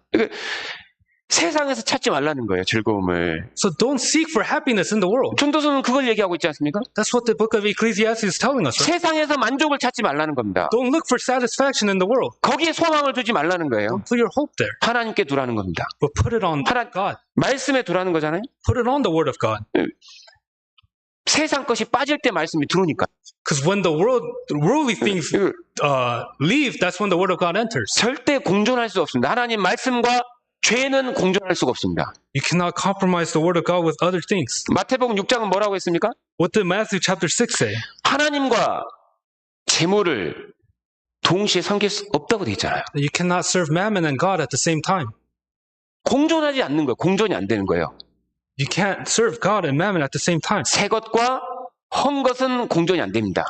세상에서 찾지 말라는 거예요, 즐거움을. So don't seek for happiness in the world. 전도서는 그걸 얘기하고 있지 않습니까? That's what the book of Ecclesiastes is telling us. Right? 세상에서 만족을 찾지 말라는 겁니다. Don't look for satisfaction in the world. 거기에 소망을 두지 말라는 거예요. Don't put your hope there. 하나님께 두라는 겁니다. But put it on God. 말씀에 두라는 거잖아요. Put it on the Word of God. 세상 것이 빠질 때 말씀이 들어오니까. Because when the worldly things leave, that's when the Word of God enters. 절대 공존할 수 없습니다. 하나님 말씀과 죄는 공존할 수가 없습니다. You cannot compromise the Word of God with other things. 마태복음 6장은 뭐라고 했습니까? What did Matthew chapter 6 say? 하나님과 재물을 동시에 섬길 수 없다고 되어 있잖아요. You cannot serve mammon and God at the same time. 공존하지 않는 거예요. 공존이 안 되는 거예요. You can't serve God and mammon at the same time. 새 것과 헛 것은 공존이 안 됩니다.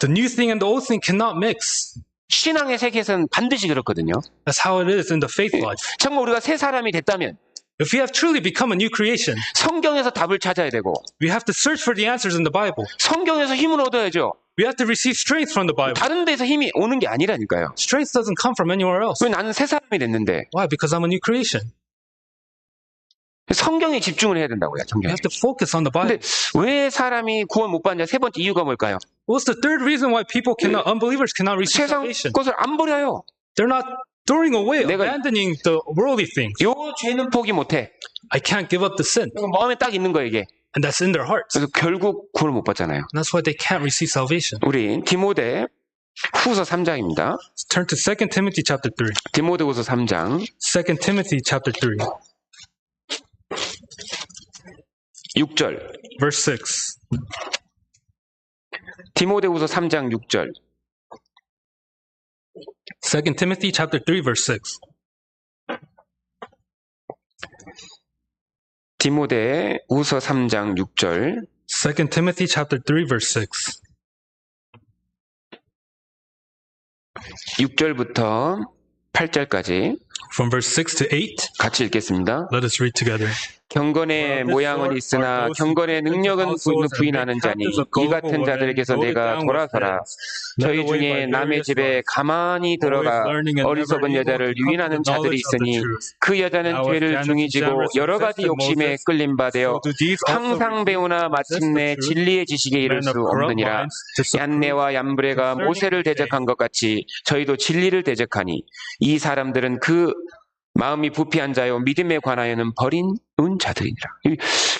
The new thing and the old thing cannot mix. 신앙의 세계에서는 반드시 그렇거든요. That's how it is in the faith life. 정말 우리가 새 사람이 됐다면 If we have truly become a new creation, 성경에서 답을 찾아야 되고 we have to search for the answers in the Bible. 성경에서 힘을 얻어야죠. We have to receive strength from the Bible. 다른 데서 힘이 오는 게 아니라니까요. Strength doesn't come from anywhere else. 왜 나는 새 사람이 됐는데? Why? Because I'm a new creation. 성경에 집중을 해야 된다고요. We 성경에. have to focus on the Bible. 근데 왜 사람이 구원 못 받냐? 세 번째 이유가 뭘까요? What's the third reason why unbelievers cannot receive 세상 salvation? 것을 안 버려요. They're not throwing away, 내가- abandoning the worldly things. 요 죄는 포기 못해. I can't give up the sin. 마음에 딱 있는 거예요, 이게. And that's in their hearts. 그래서 결국 구원을 못 받잖아요. And that's why they can't receive salvation. 우리 디모데 후서 3장입니다. Let's turn to 2 Timothy chapter 3. 디모데 후서 3장 2 Timothy chapter 3, 6절. verse 6. 디모데 후서 3장 6절. 2 Timothy chapter 3, verse 6. 디모데 후서 3장 6절. 2 Timothy chapter 3, verse 6. 6절부터 8절까지 From verse 6 to 8, 같이 읽겠습니다. let us read together. 경건의 모양은 있으나 경건의 능력은 부인하는 자니 이 같은 자들에게서 내가 돌아서라. 저희 중에 남의 집에 가만히 들어가 어리석은 여자를 유인하는 자들이 있으니 그 여자는 죄를 중히 지고 여러 가지 욕심에 끌린 바 되어 항상 배우나 마침내 진리의 지식에 이를 수 없느니라. 얀네와 얀브레가 모세를 대적한 것 같이 저희도 진리를 대적하니 이 사람들은 그 마음이 부패한 자요 믿음에 관하여는 버린 자들이니라.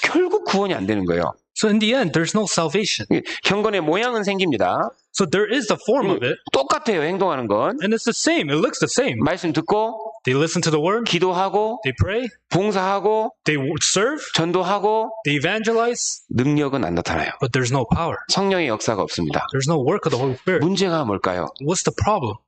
결국 구원이 안 되는 거예요. So in the end, there's no salvation. 경건의 모양은 생깁니다. So there is the form of it. 똑같아요, 행동하는 건. And it's the same. It looks the same. 말씀 듣고 They listen to the word. 기도하고 They pray. 봉사하고 They serve. 전도하고 They evangelize. 능력은 안 나타나요. But there's no power. 성령의 역사가 없습니다. There's no work of the Holy Spirit. 문제가 뭘까요? What's the problem?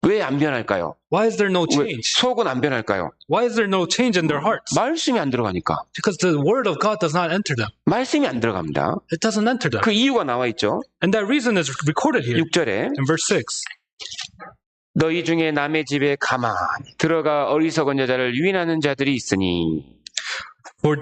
왜 안 변할까요? Why is there no 왜 change? 속은 안 변할까요? Why is there no change in their hearts? 말씀이 안 들어가니까. Because the word of God does not enter them. 말씀이 안 들어갑니다. It doesn't enter them. 그 이유가 나와 있죠. And that reason is recorded here 6절에 in verse 6. 너희 중에 남의 집에 가만히 들어가 어리석은 여자를 유인하는 자들이 있으니 For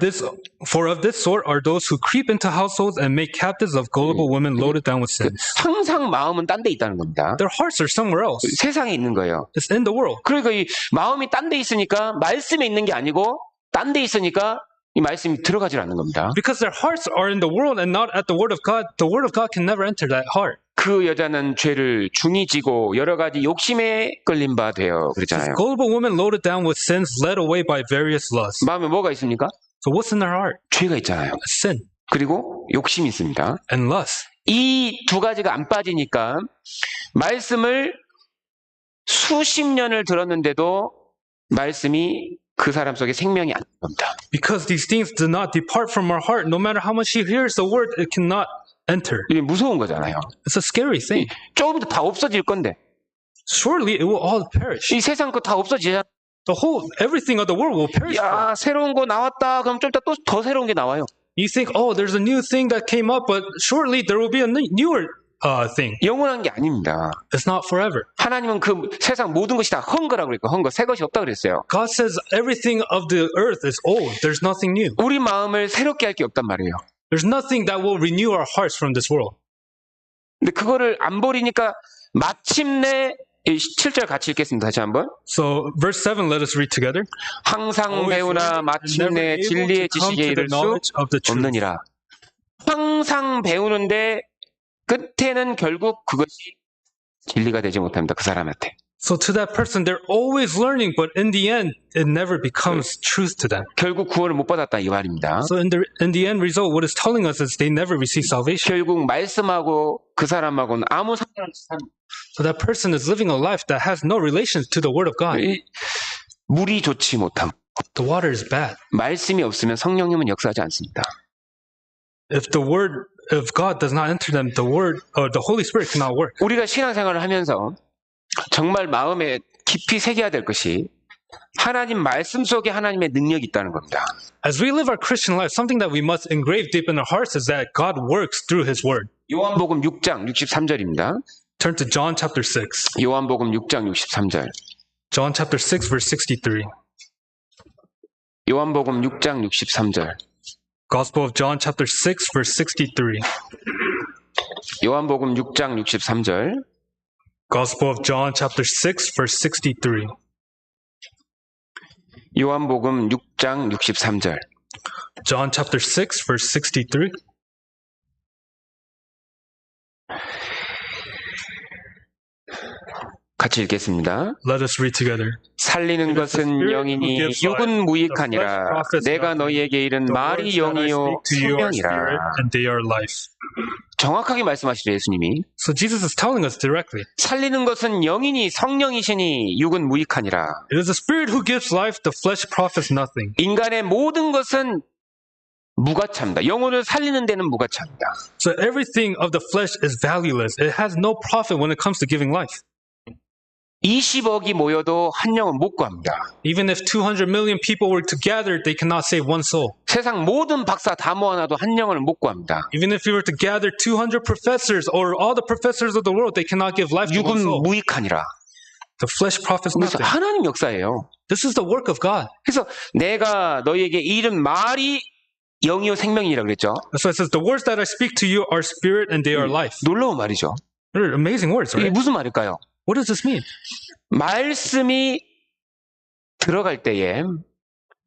of this sort are those who creep into households and make captives of gullible women loaded down with sins. 항상 마음은 딴 데 있다는 겁니다. Their hearts are somewhere else. 세상에 있는 거예요. It's in the world. 그러니까 이 마음이 딴 데 있으니까 말씀에 있는 게 아니고 딴 데 있으니까 이 말씀이 들어가질 않는 겁니다. Because their hearts are in the world and not at the word of God, the word of God can never enter that heart. 그 여자는 죄를 중히 지고 여러 가지 욕심에 끌린 바 되어 그랬잖아요. Gullible women loaded down with sins led away by various lusts. 마음에 뭐가 있습니까? So what's in their heart? 죄가 있잖아요. Sin 그리고 욕심이 있습니다. and lust. 이 두 가지가 안 빠지니까 말씀을 수십 년을 들었는데도 말씀이 그 사람 속에 생명이 안 됩니다. Because these things do not depart from our heart, no matter how much he hears the word, it cannot enter. 이게 무서운 거잖아요. It's a scary thing. 조금 더 다 없어질 건데 Surely it will all perish. 이 세상 거 다 없어지잖아. Everything of the world will perish. 야, 새로운 거 나왔다. 그럼 좀 이따 또 더 새로운 게 나와요. You think, oh, there's a new thing that came up, but shortly there will be a newer thing. 영원한 게 아닙니다. It's not forever. 하나님은 그 세상 모든 것이 다 헝거라고 그랬고 헝거, 새 것이 없다 그랬어요. God says everything of the earth is old. There's nothing new. 우리 마음을 새롭게 할 게 없단 말이에요. There's nothing that will renew our hearts from this world. 근데 그거를 안 버리니까 마침내 7절 같이 읽겠습니다. 다시 한번. So verse 7, let us read together. 항상 배우나 마침내 진리의 지식에 이를 수 없느니라. 항상 배우는데 끝에는 결국 그것이 진리가 되지 못합니다. 그 사람한테. So to that person, they're always learning, but in the end, it never becomes truth to them. 결국 구원을 못 받았다 이 말입니다. So in the end result, what it's telling us is they never receive salvation. 결국 말씀하고 그 사람하고는 아무 상관없이 사는. So that person is living a life that has no relations to the Word of God. 물이 좋지 못함. The water is bad. 말씀이 없으면 성령님은 역사하지 않습니다. If the Word of God does not enter them, the Holy Spirit cannot work. 우리가 신앙생활을 하면서 정말 마음에 깊이 새겨야 될 것이 하나님 말씀 속에 하나님의 능력이 있다는 겁니다. As we live our Christian life, something that we must engrave deep in our hearts is that God works through His Word. 요한복음 6장 63절입니다. Turn to John chapter 6. 요한복음 6장 63절. John chapter 6 verse 63. 요한복음 6장 63절. Gospel of John chapter 6 verse 63. 요한복음 6장 63절. Gospel of John chapter 6 verse 63. 요한복음 6장 63절. John chapter 6 verse 63. 같이 읽겠습니다. Let us read together. 살리는 것은 영이니 육은 무익하니라. 내가 너희에게 이른 말이 영이요 생명이라. 정확하게 말씀하시죠, 예수님이. So Jesus is telling us directly. 살리는 것은 영이니 성령이시니 육은 무익하니라. It is the Spirit who gives life, the flesh profits nothing. 인간의 모든 것은 무가차입니다. 영혼을 살리는 데는 무가차입니다. So everything of the flesh is valueless. It has no profit when it comes to giving life. 20억이 모여도 한 영은 못 구합니다. Even if 200 million people were together, they cannot save one soul. 세상 모든 박사 다 모아놔도 한 영을 못 구합니다. Even if we were to gather 200 professors or all the professors of the world, they cannot give life to one 육은 soul. 무익하니라. The flesh profits 그래서 nothing. 하나님 역사예요. This is the work of God. 그래서 내가 너희에게 이른 말이 영이요 생명이라 그랬죠. So it says, the words that I speak to you are spirit and they are life. 놀라운 말이죠. They're amazing words, 이게 right? 무슨 말일까요? What does this mean? 말씀이 들어갈 때에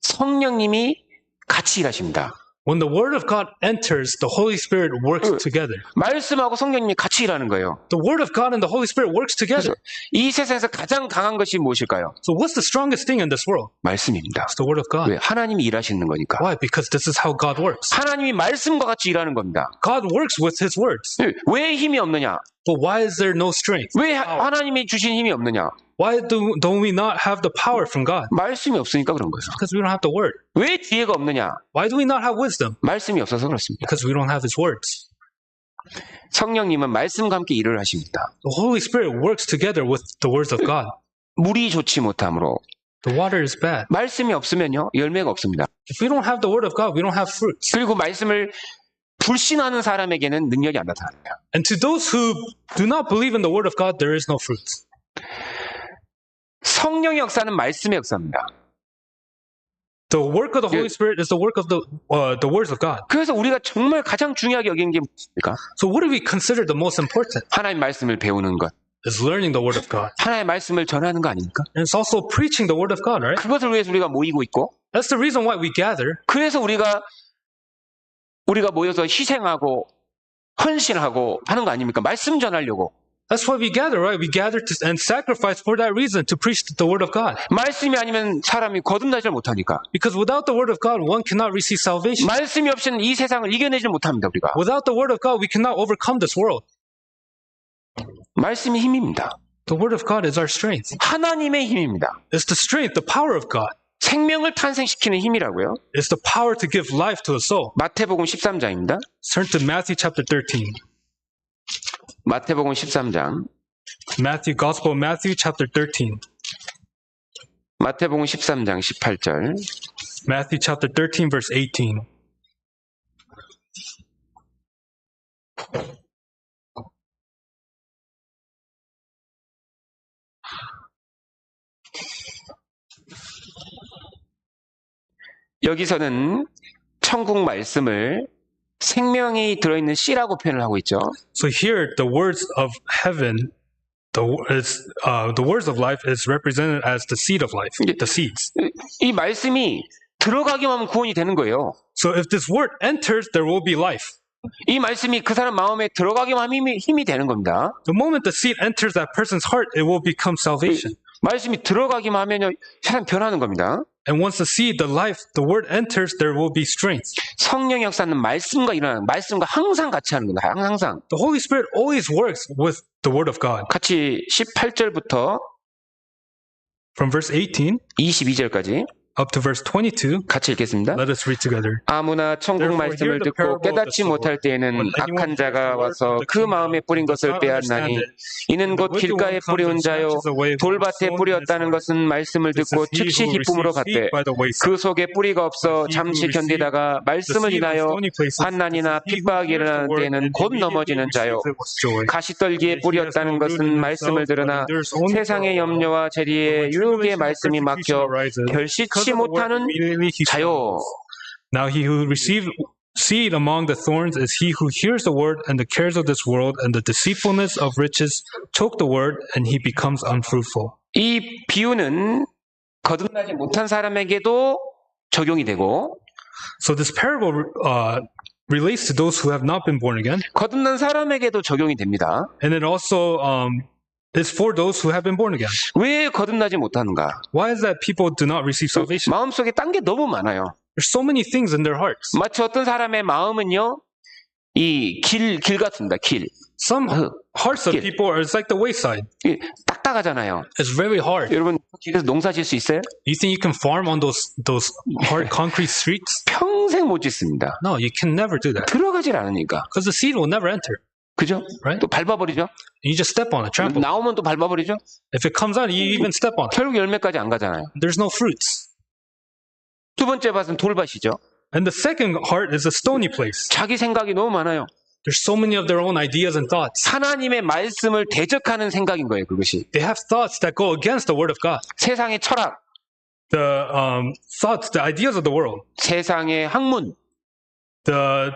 성령님이 같이 일하십니다. When the word of God enters, the Holy Spirit works together. 말씀하고 성령님이 같이 일하는 거예요. The word of God and the Holy Spirit works together. 이 세상에서 가장 강한 것이 무엇일까요? So what's the strongest thing in this world? 말씀입니다. It's the word of God. 왜? 하나님이 일하시는 거니까. Why? Because this is how God works. 하나님이 말씀과 같이 일하는 겁니다. God works with His words. 왜 힘이 없느냐? But why is there no strength? 왜 하나님이 주신 힘이 없느냐? Why don't we not have the power from God? 말씀이 없으니까 그런 거죠. Because we don't have the word. 왜 지혜가 없느냐? Why do we not have wisdom? 말씀이 없어서 그렇습니다. Because we don't have His words. 성령님은 말씀과 함께 일을 하십니다. The Holy Spirit works together with the words of God. 물이 좋지 못하므로 The water is bad. 말씀이 없으면요 열매가 없습니다. If we don't have the word of God, we don't have fruits. 그리고 말씀을 불신하는 사람에게는 능력이 안 나타납니다. And to those who do not believe in the word of God, there is no fruits. 성령의 역사는 말씀의 역사입니다. The work of the Holy Spirit is the work of the words of God. 그래서 우리가 정말 가장 중요하게 여기는 게 무엇입니까? So what do we consider the most important? 하나님 말씀을 배우는 것. Is learning the word of God. 하나님의 말씀을 전하는 거 아닙니까? And it's also preaching the word of God, right? 그것을 위해서 우리가 모이고 있고 That's the reason why we gather. 그래서 우리가 모여서 희생하고 헌신하고 하는 거 아닙니까? 말씀 전하려고. That's why we gather, right? We gather and sacrifice for that reason, to preach the word of God. 말씀이 아니면 사람이 거듭나지 못하니까. Because without the word of God, one cannot receive salvation. 말씀이 없이는 이 세상을 이겨내지 못합니다, 우리가. Without the word of God, we cannot overcome this world. 말씀이 힘입니다. The word of God is our strength. 하나님의 힘입니다. It's the strength, the power of God. 생명을 탄생시키는 힘이라고요. It's the power to give life to a soul. 마태복음 13장입니다. Turn to Matthew chapter 13. 마태복음 13장. Gospel of Matthew chapter 13. 마태복음 13장 18절. Matthew chapter 13 verse 18. 여기서는 천국 말씀을 생명이 들어있는 씨라고 표현을 하고 있죠. So here, the words of heaven, the words of life is represented as the seed of life, the seeds. 이 말씀이 들어가기만 하면 구원이 되는 거예요. So if this word enters, there will be life. 이 말씀이 그 사람 마음에 들어가기만 하면 힘이 되는 겁니다. The moment the seed enters that person's heart, it will become salvation. 말씀이 들어가기만 하면요, 사람 변하는 겁니다. And once the seed, the life, the word enters, there will be strength. 성령 역사는 말씀과 항상 같이 하는 겁니다. 항상. The Holy Spirit always works with the word of God. 같이 18절부터 From verse 18 22절까지 up to verse 22. 같이 읽겠습니다. Let us read together. 아무나 천국 말씀을 듣고 깨닫지 못할 때에는 악한 자가 와서 그 마음에 뿌린 것을 빼앗나니 이는 곧 길가에 뿌려온 자요 돌밭에 뿌렸다는 것은 말씀을 듣고 즉시 기쁨으로 갔되 그 속에 뿌리가 없어 잠시 견디다가 말씀을 인하여 환난이나 핍박이 일어나는 때에는 곧 넘어지는 자요 가시떨기에 뿌렸다는 것은 말씀을 들으나 세상의 염려와 재리에 유혹의 말씀이 막혀 결실치 못하는 자요. Now he who received seed among the thorns is he who hears the word, and the cares of this world and the deceitfulness of riches choke the word, and he becomes unfruitful. 이 비유는 거듭나지 못한 사람에게도 적용이 되고, So this parable relates to those who have not been born again. 거듭난 사람에게도 적용이 됩니다. And it also is for those who have been born again. 왜 거듭나지 못하는가? Why is that people do not receive salvation? 마음속에 딴 게 너무 많아요. There's so many things in their hearts. 마치 어떤 사람의 마음은요, 이 길 같습니다. 길. Some hearts of people are like the wayside. 딱딱하잖아요. It's very hard. 여러분 길에서 농사 지을 수 있어요? You think you can farm on those hard concrete streets? 평생 못 짓습니다. No, you can never do that. 들어가질 않으니까. Because the seed will never enter. 그죠? Right? 또 밟아버리죠? You just step on it, trample. 나오면 또 밟아버리죠? If it comes out, you even step on it. 결국 열매까지 안 가잖아요. There's no fruits. 두 번째 밭은 돌밭이죠. And the second heart is a stony place. 자기 생각이 너무 많아요. There's so many of their own ideas and thoughts. 하나님의 말씀을 대적하는 생각인 거예요, 그것이. They have thoughts that go against the word of God. 세상의 철학, the thoughts, the ideas of the world, 세상의 학문, the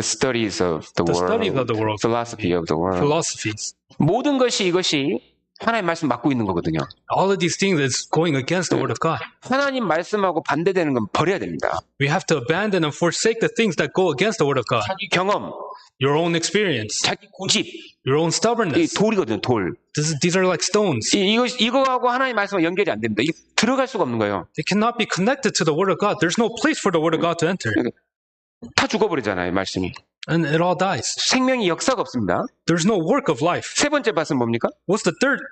studies of the world, philosophy of the world. philosophies. 모든 것이 이것이 하나님 말씀 막고 있는 거거든요. All of these things is going against the word of God. 하나님 말씀하고 반대되는 건 버려야 됩니다. We have to abandon and forsake the things that go against the word of God. 자기 경험, Your own experience, 자기 고집, your own 이 stubbornness. 돌이거든요, 돌. These are like stones. 이거하고 하나님 말씀과 연결이 안 됩니다. 이게 들어갈 수가 없는 거예요. They cannot be connected to the word of God. There's no place for the word of God to enter. 다 죽어버리잖아요, 말씀이. And it all dies. 생명이 역사가 없습니다. There's no work of life. 세 번째 밭은 뭡니까? What's the third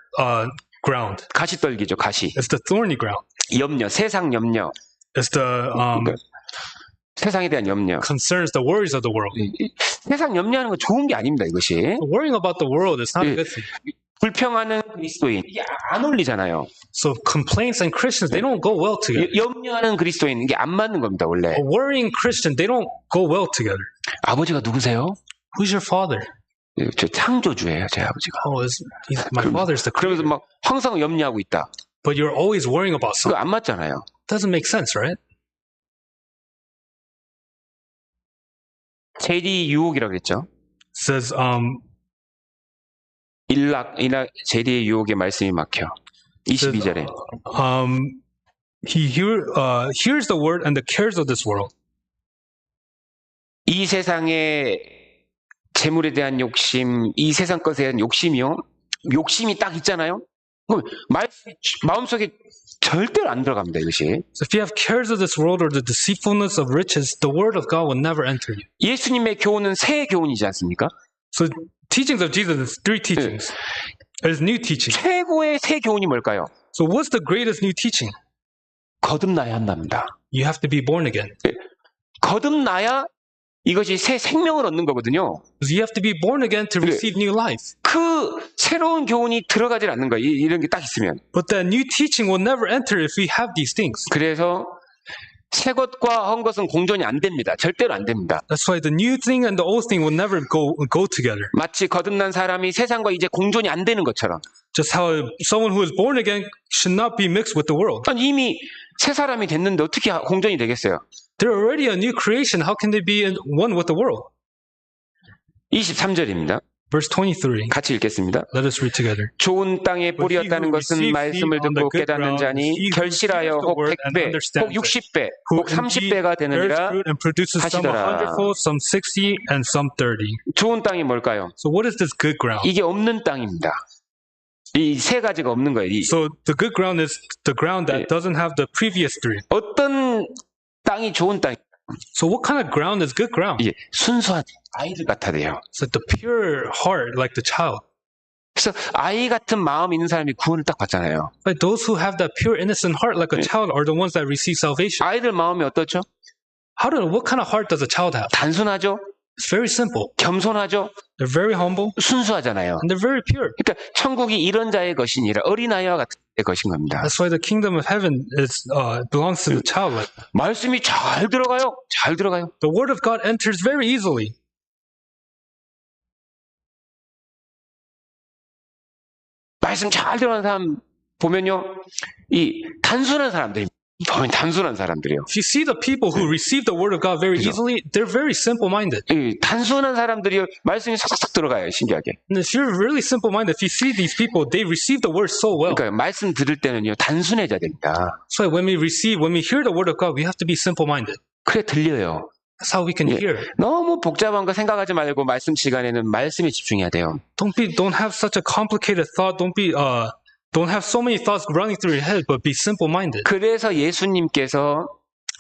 ground? 가시떨기죠, 가시. It's the thorny ground. 염려, 세상 염려. It's the 세상에 대한 염려. concerns, the worries of the world. 세상 염려하는 건 좋은 게 아닙니다, 이것이. Worrying about the world is not a good thing. 불평하는 그리스도인, 이게 안 어울리잖아요. So complaints and Christians, they don't go well together. 염려하는 그리스도인, 이게 안 맞는 겁니다, 원래. A worrying Christian, they don't go well together. 아버지가 누구세요? Who's your father? 저 창조주예요, 제 아버지가. My father's the 그러면서 creator. 막 항상 염려하고 있다. But you're always worrying about 그거 something. 안 맞잖아요. Doesn't make sense, right? 제리 유혹이라고 그랬죠. It says, 일락 제리의 유혹의 말씀이 막혀. 22절에. he hears the word and the cares of this world. 이 세상의 재물에 대한 욕심, 이 세상 것에 대한 욕심이요. 욕심이 딱 있잖아요. 그럼 마음속에 절대로 안 들어갑니다, 이것이. So if you have cares of this world or the deceitfulness of riches, the word of God will never enter you. 예수님의 교훈은 새 교훈이지 않습니까? So teachings of Jesus is three teachings. There's new teaching. 최고의 새 교훈이 뭘까요? So what's the greatest new teaching? 거듭나야 한답니다. You have to be born again. 거듭나야 이것이 새 생명을 얻는 거거든요. So you have to be born again to receive new life. 그 새로운 교훈이 들어가질 않는 거예요. 이런 게 딱 있으면. But that new teaching will never enter if we have these things. 그래서 새 것과 헛 것은 공존이 안 됩니다. 절대로 안 됩니다. That's why the new thing and the old thing will never go together. 마치 거듭난 사람이 세상과 이제 공존이 안 되는 것처럼. Just how someone who is born again should not be mixed with the world. 아니, 이미 새 사람이 됐는데 어떻게 공존이 되겠어요? They're already a new creation. How can they be in one with the world? 23절입니다. Verse 23. 같이 읽겠습니다. Let us read together. 좋은 땅에 뿌렸다는 것은 말씀을 듣고 깨닫는 자니 결실하여 혹 100배, 혹 60배, 혹 30배가 되느니라 하시더라. Some 60 and some 30. 좋은 땅이 뭘까요? So what is this good ground? 이게 없는 땅입니다. 이 세 가지가 없는 거예요. So the good ground is the ground that doesn't have the previous three. 어떤 땅이 좋은 땅? So what kind of ground is good ground? 예, 순수한 아이들 같아 돼요. It's like the pure heart, like the child. 그래서 아이 같은 마음 있는 사람이 구원을 딱 받잖아요. Like those who have that pure innocent heart, like a child, are the ones that receive salvation. 아이들 마음이 어떻죠? What kind of heart does a child have? 단순하죠. It's very simple. 겸손하죠. They're very humble. 순수하잖아요. And they're very pure. 그러니까 천국이 이런 자의 것이니라 어린아이와 같은 자의 것인 겁니다. That's why the kingdom of heaven belongs to the child. Like 말씀이 잘 들어가요. 잘 들어가요. the word of God enters very easily. 말씀 잘 들어가는 사람 보면요, 이 단순한 사람들입니다. 보면 단순한 사람들이요. If you see the people who receive the word of God very easily, they're very simple-minded. 이 단순한 사람들이 말씀이 싹싹 들어가요, 신기하게. And if you're really simple-minded, if you see these people, they receive the word so well. 그러니까 말씀 들을 때는요, 단순해져야 됩니다. So when we hear the word of God, we have to be simple-minded. 그래 들려요. That's how we can hear. 너무 복잡한 거 생각하지 말고 말씀 시간에는 말씀에 집중해야 돼요. Don't have such a complicated thought. Don't have so many thoughts running through your head, but be simple-minded. 그래서 예수님께서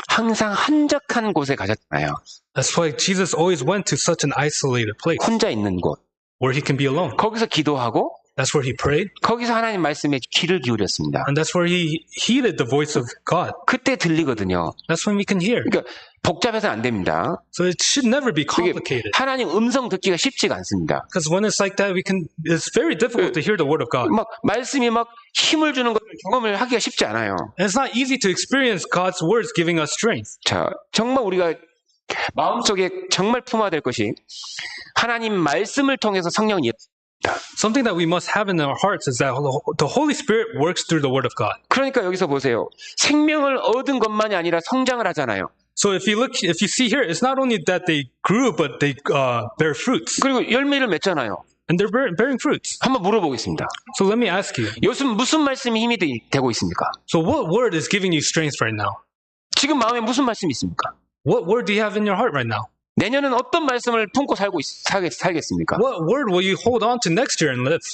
항상 한적한 곳에 가셨잖아요. That's why Jesus always went to such an isolated place. 혼자 있는 곳. Where he can be alone. 거기서 기도하고 That's where he prayed. 거기서 하나님 말씀에 귀를 기울였습니다. And that's where he heeded the voice of God. 그때 들리거든요. That's when we can hear. 그러니까 복잡해서 안 됩니다. So it should never be complicated. 하나님 음성 듣기가 쉽지가 않습니다. Because when it's like that, it's very difficult to hear the word of God. 막 말씀이 막 힘을 주는 것을 경험을 하기가 쉽지 않아요. And it's not easy to experience God's words giving us strength. 자, 정말 우리가 마음속에 정말 품어야 될 것이 하나님 말씀을 통해서 성령이 Something that we must have in our hearts is that the Holy Spirit works through the Word of God. 그러니까 여기서 보세요. 생명을 얻은 것만이 아니라 성장을 하잖아요. So if you see here, it's not only that they grew, but they bear fruits. 그리고 열매를 맺잖아요. And they're bearing fruits. 한번 물어보겠습니다. So let me ask you. 요즘 무슨 말씀이 힘이 되고 있습니까? So what word is giving you strength right now? 지금 마음에 무슨 말씀이 있습니까? What word do you have in your heart right now? 내년은 어떤 말씀을 품고 살겠습니까? What word will you hold on to next year and live?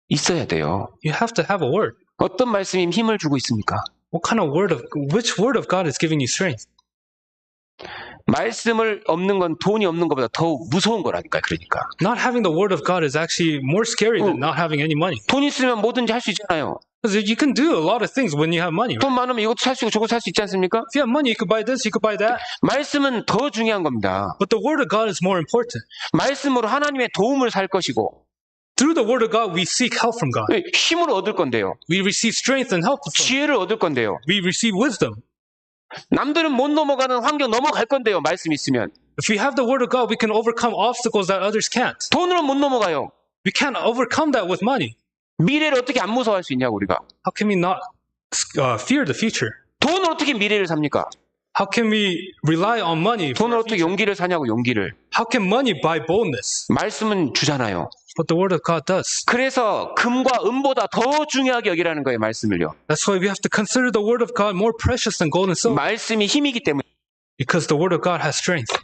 있어야 돼요. You have to have a word. 어떤 말씀이 힘을 주고 있습니까? Which word of God is giving you strength? 말씀을 없는 건 돈이 없는 것보다 더 무서운 거라니까. 그러니까. Not having the word of God is actually more scary than not having any money. 돈 있으면 뭐든지 할 수 있잖아요. Because you can do a lot of things when you have money. Right? 돈 많으면 이것도 살 수 있고 저것도 살 수 있지 않습니까? If you have money, you could buy this, you could buy that. 말씀은 더 중요한 겁니다. But the word of God is more important. 말씀으로 하나님의 도움을 살 것이고 Through the word of God, we seek help from God. 힘을 얻을 건데요. We receive strength and help from God. 지혜를 얻을 건데요. We receive wisdom. 남들은 못 넘어가는 환경 넘어갈 건데요. 말씀 있으면. If we have the word of God, we can overcome obstacles that others can't. 돈으로 못 넘어가요. We can't overcome that with money. 미래를 어떻게 안 무서워할 수 있냐고 우리가. How can we not fear the future? 돈을 어떻게 미래를 삽니까? How can we rely on money? 돈을 어떻게 용기를 사냐고 용기를. How can money buy boldness? 말씀은 주잖아요. But the word of God does. 그래서 금과 은보다 더 중요하게 여기라는 거예요. 말씀을요. That's why we have to consider the word of God more precious than gold and silver. 말씀이 힘이기 때문에. Because the word of God has strength.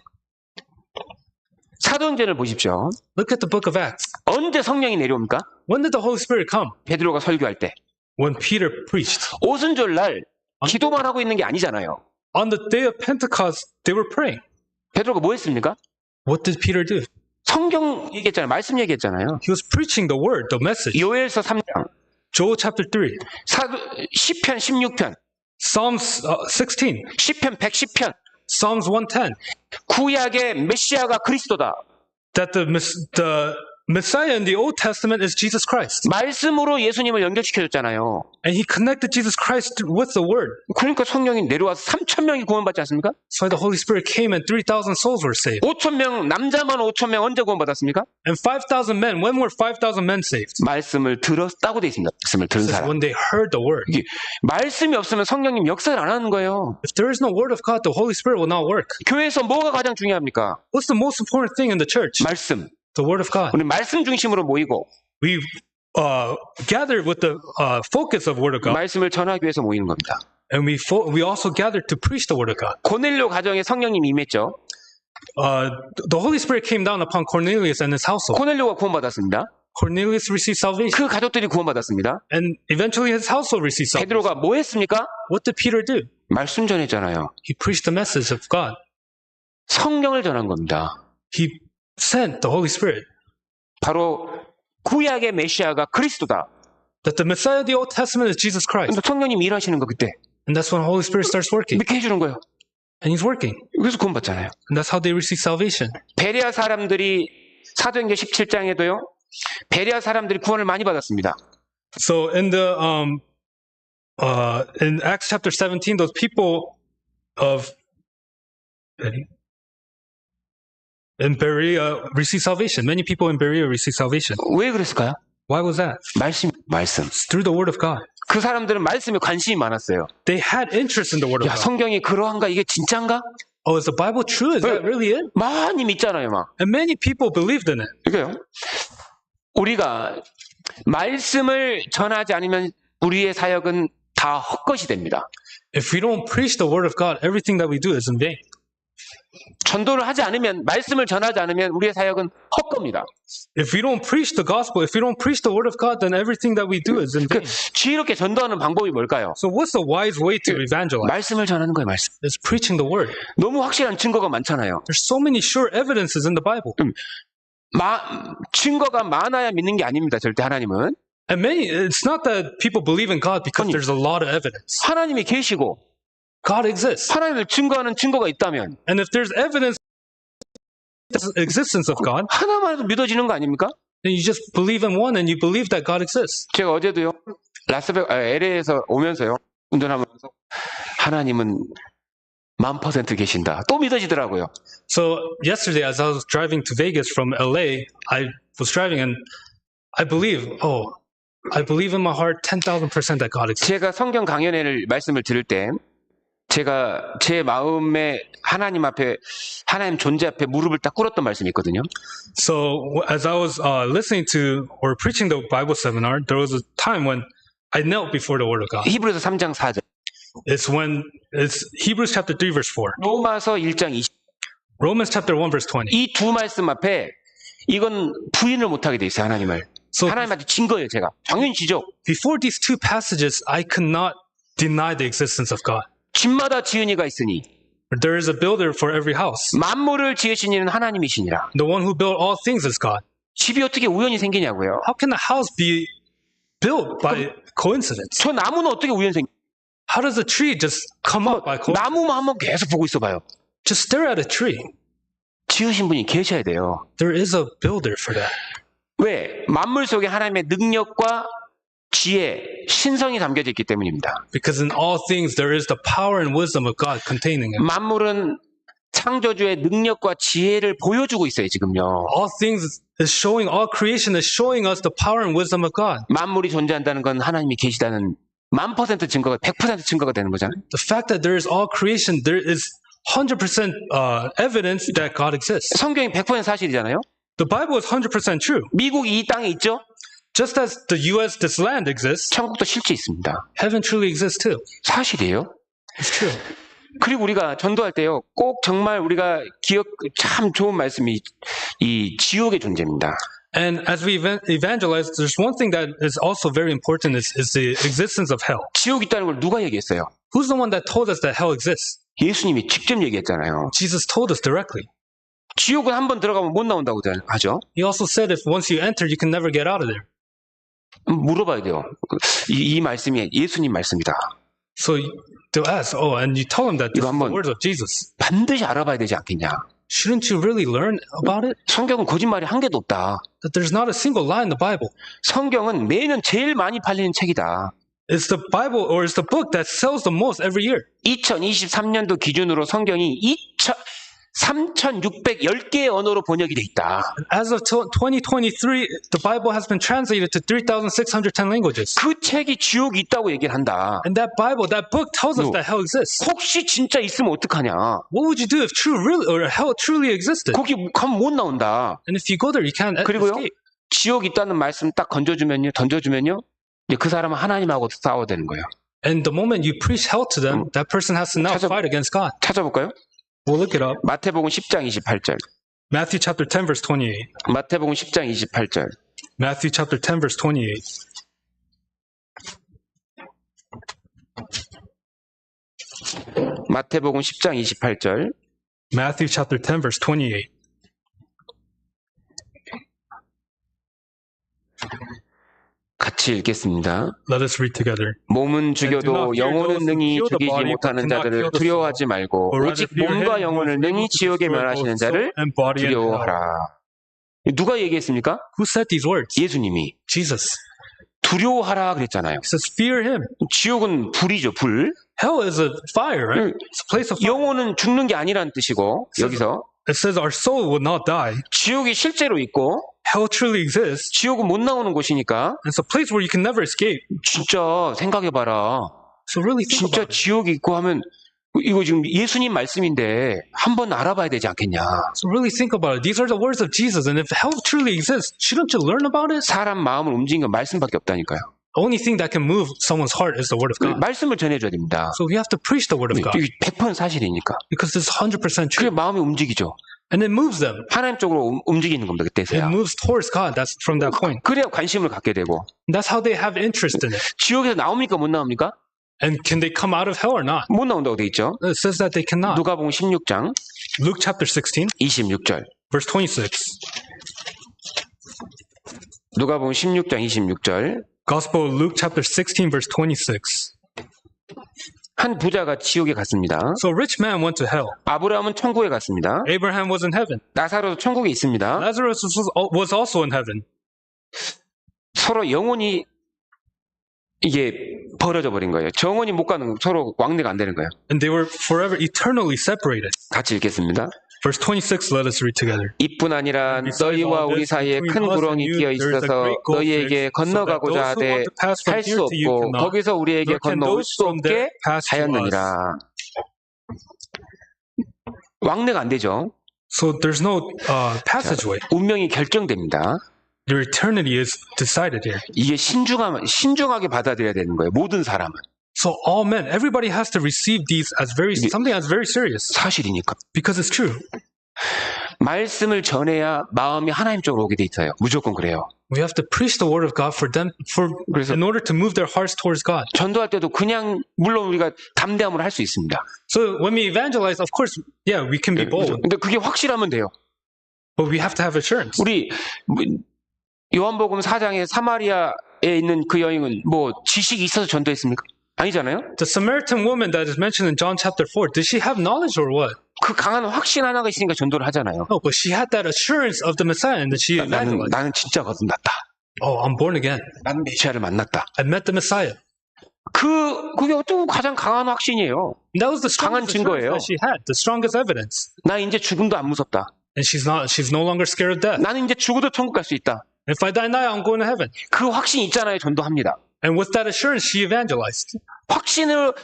사도행전을 보십시오. Look at the book of Acts. 언제 성령이 내려옵니까? When did the Holy Spirit come? 베드로가 설교할 때. When Peter preached. 오순절 날 기도만 하고 있는 게 아니잖아요. On the day of Pentecost, they were praying. 베드로가 뭐 했습니까? What did Peter do? 성경 얘기했잖아요. 말씀 얘기했잖아요. He was preaching the word, the message. 요엘서 3장. Joel chapter 3. 시편 16편. Psalms 16. 시편 110편. Psalms 110. 구약의 메시아가 그리스도다. That the Messiah in the Old Testament is Jesus Christ. 말씀으로 예수님을 연결시켜줬잖아요. And he connected Jesus Christ with the word. 그러니까 성령이 내려와서 3,000명이 구원받지 않습니까? So the Holy Spirit came and 3,000 souls were saved. 5,000명, 남자만 5,000명 언제 구원받았습니까? And 5,000 men, when were 5,000 men saved? 말씀을 들었다고 돼 있습니다. 말씀을 들은 사람. When they heard the word. 말씀이 없으면 성령님 역사를 안 하는 거예요. If there is no word of God, the Holy Spirit will not work. 교회에서 뭐가 가장 중요합니까? What's the most important thing in the church? 말씀. The word of God. 우리 말씀 중심으로 모이고 We gathered with the focus of word of God. 말씀을 전하기 위해서 모이는 겁니다. And we also gathered to preach the word of God. 고넬료 가정에 성령님이 임했죠. The Holy Spirit came down upon Cornelius and his household. 고넬료가 구원받았습니다. Cornelius received salvation. 그 가족들이 구원받았습니다. And eventually his household received salvation. 베드로가 뭐 했습니까? What did Peter do? 말씀 전했잖아요. He preached the message of God. 성령을 전한 겁니다. He sent the Holy Spirit. 바로 구약의 메시아가 그리스도다. That the Messiah of the Old Testament is Jesus Christ. 성령님 일하시는 거 그때. And that's when the Holy Spirit starts working. 이렇게 해주는 거예요. And He's working. 그래서 구원받잖아요. And that's how they receive salvation. 베레아 사람들이 사도행전 17장에도요. 베레아 사람들이 구원을 많이 받았습니다. So in Acts chapter 17, those people of in Berea received salvation. Many people in Berea received salvation. 왜 그랬을까요? Why was that? 말씀. It's through the word of God. 그 사람들은 말씀에 관심이 많았어요. They had interest in the word of 야, God. 성경이 그러한가? 이게 진짠가? Oh, is the Bible true? Is that really it? 많이 믿잖아요, 막. And many people believed in it. 그러니까요. 우리가 말씀을 전하지 않으면 우리의 사역은 다 헛것이 됩니다. If we don't preach the word of God, everything that we do is in vain. 전도를 하지 않으면, 말씀을 전하지 않으면 우리의 사역은 헛겁니다. If we don't preach the gospel, if we don't preach the word of God, then everything that we do is in vain. 지혜롭게 전도하는 방법이 뭘까요? So what's the wise way to evangelize? 말씀을 전하는 거예요, 말씀. It's preaching the word. 너무 확실한 증거가 많잖아요. There's so many sure evidences in the Bible. 증거가 많아야 믿는 게 아닙니다, 절대 하나님은. And it's not that people believe in God because there's a lot of evidence. 하나님이 계시고 God exists. 하나님을 증거하는 증거가 있다면 And if there's evidence of the existence of God, 하나만 해도 믿어지는 거 아닙니까? then you just believe in one and you believe that God exists. 제가 어제도요, LA에서 오면서요, 운전하면서 하나님은 1000% 계신다. 또 믿어지더라고요. So yesterday, as I was driving to Vegas from LA, I was driving and I believe in my heart 10,000% that God exists. 제가 성경 강연회를 말씀을 들을 때 제가 제 마음에 하나님 앞에 하나님 존재 앞에 무릎을 딱 꿇었던 말씀이 있거든요. So as I was listening to or preaching the Bible seminar, there was a time when I knelt before the Word of God. 히브리서 3장 4절. It's Hebrews chapter 3 verse 4. 로마서 1장 20. Romans chapter 1 verse 20. 이 두 말씀 앞에 이건 부인을 못하게 돼 있어요. 하나님을. So 하나님한테 진 거예요. 제가. 당연히 지죠. before these two passages, I could not deny the existence of God. 집마다 지은 이가 있으니 There is a builder for every house. 만물을 지으신 이는 하나님이시니라. The one who built all things is God. 집이 어떻게 우연히 생기냐고요? How can a house be built by coincidence? 저 나무는 어떻게 우연히 How does a tree just come up by coincidence? 나무만 한번 계속 보고 있어 봐요. Just stare at a tree. 지으신 분이 계셔야 돼요. There is a builder for that. 왜? 만물 속에 하나님의 능력과 지혜, 신성이 담겨져 있기 때문입니다. Because in all things there is the power and wisdom of God containing it. 만물은 창조주의 능력과 지혜를 보여주고 있어요, 지금요. All things is showing, all creation is showing us the power and wisdom of God. 만물이 존재한다는 건 하나님이 계시다는 1000% 증거가 100% 증거가 되는 거잖아요. The fact that there is all creation, there is 100% evidence that God exists. 성경이 100% 사실이잖아요. The Bible is 100% true. 미국이 이 땅에 있죠? Just as the U.S., this land exists, 천국도 실제 있습니다. heaven truly exists too. 사실이에요. It's true. 그리고 우리가 전도할 때요, 꼭 정말 우리가 참 좋은 말씀이 이 지옥의 존재입니다. And as we evangelize, there's one thing that is also very important is the existence of hell. 지옥 있다는 걸 누가 얘기했어요? Who's the one that told us that hell exists? 예수님이 직접 얘기했잖아요. Jesus told us directly. 지옥은 한번 들어가면 못 나온다고 하죠. He also said if once you enter, you can never get out of there. 물어봐야 돼요. 이 말씀이 예수님 말씀이다. So they'll ask, and you tell them that this is the words of Jesus. 반드시 알아봐야 되지 않겠냐? Shouldn't you really learn about it? 성경은 거짓말이 한 개도 없다. That there's not a single lie in the Bible. 성경은 매년 제일 많이 팔리는 책이다. It's the Bible or it's the book that sells the most every year. 2023년도 기준으로 성경이 3,610개의 언어로 번역이 돼 있다. As of 2023, the Bible has been translated to 3,610 languages. 그 책이 지옥이 있다고 얘기를 한다. And that Bible, that book tells us that hell exists. 혹시 진짜 있으면 어떡하냐? What would you do if hell truly existed? 거기 가면 못 나온다. And if you go there, you can't 그리고요, escape. 지옥 있다는 말씀 딱 던져주면요, 이제 그 사람은 하나님하고 싸워야 되는 거예요. And the moment you preach hell to them, that person has to now fight against God. 찾아볼까요? We'll look it up. 마태복음 10장 28절. Matthew chapter 10 verse 28. 마태복음 10장 28절. Matthew chapter 10 verse 28. 마태복음 10장 28절. Matthew chapter 10 verse 28. 같이 읽겠습니다. Let us read together. 몸은 죽여도 영혼은 능히 죽이지 못하는 자들을 두려워하지 말고 오직 몸과 영혼을 능히 지옥에 멸하시는 자를 두려워하라. 누가 얘기했습니까? Who said these words? 예수님이. Jesus. 두려워하라 그랬잖아요. He says, fear him. 지옥은 불이죠, 불. Hell is a fire, right? It's a place of fire. 영혼은 죽는 게 아니라는 뜻이고, 여기서. It says our soul will not die. 지옥이 실제로 있고, hell truly exists. 지옥은 못 나오는 곳이니까. It's a place where you can never escape. 진짜 생각해봐라. So really think 진짜 about it. 지옥이 있고 하면 이거 지금 예수님 말씀인데 한번 알아봐야 되지 않겠냐. So really think about it. These are the words of Jesus, and if hell truly exists, shouldn't you learn about it? 사람 마음을 움직이는 건 말씀밖에 없다니까요. The only thing that can move someone's heart is the word of God. 말씀을 전해줘야 됩니다. So we have to preach the word of God. 이게 100% 사실이니까. Because it's 100% 그게 true. 마음이 움직이죠. And it moves them. 하나님 쪽으로 움직이는 겁니다. 그때서야. It moves towards God. That's from that point. 그래야 관심을 갖게 되고. And that's how they have interest in it. 지옥에서 나옵니까 못 나옵니까? And can they come out of hell or not? 못 나온다고 돼 있죠. It says that they cannot. 누가복음 16장 Luke chapter 16, 26절. verse 26. 누가복음 16장 26절. Gospel of Luke chapter 16, verse 26. 한 부자가 지옥에 갔습니다. So a rich man went to hell. 아브라함은 천국에 갔습니다. Abraham was in heaven. 나사로도 천국에 있습니다. Lazarus was also in heaven. 서로 영혼이 이게 벌어져 버린 거예요. 영원히 못 가는, 서로 왕래가 안 되는 거예요. And they were forever, eternally separated. 같이 읽겠습니다. Verse 26, let us read together. 이뿐 아니라 너희와 우리 사이에 큰 구렁이 끼어 있어서 너희에게 건너가고자 하되 할 수 없고 거기서 우리에게 건너올 수 없게 하였느니라. 왕래가 안 되죠. So there's no passageway. 운명이 결정됩니다. Your eternity is decided here. 이게 신중하게 받아들여야 되는 거예요. 모든 사람은. So all men, everybody has to receive these as something as very serious. 사실이니까. Because it's true. 말씀을 전해야 마음이 하나님 쪽으로 오게 돼 있어요. 무조건 그래요. We have to preach the word of God in order to move their hearts towards God. 전도할 때도 그냥 물론 우리가 담대함으로 할 수 있습니다. So when we evangelize, of course, yeah, we can be bold. 근데 그게 확실하면 돼요. But we have to have assurance. 우리 요한복음 4장에 사마리아에 있는 그 여인은 뭐 지식이 있어서 전도했습니까? 아니잖아요. The Samaritan woman that is mentioned in John chapter 4, did she have knowledge or what? 그 강한 확신 하나가 있으니까 전도를 하잖아요. No, but she had that assurance of the Messiah and that she evangelized. 나는 진짜 거듭났다. Oh, I'm born again. 나는 메시아를 만났다. I met the Messiah. 그게 어쩌고 가장 강한 확신이에요. That was the 강한 strongest 증거예요. that she had, the strongest evidence. 나 이제 죽음도 안 무섭다. And she's no longer scared of death. 나는 이제 죽어도 천국 갈 수 있다. If I die now, I'm going to heaven. 그 확신이 있잖아요. 전도합니다. And with that assurance, she evangelized.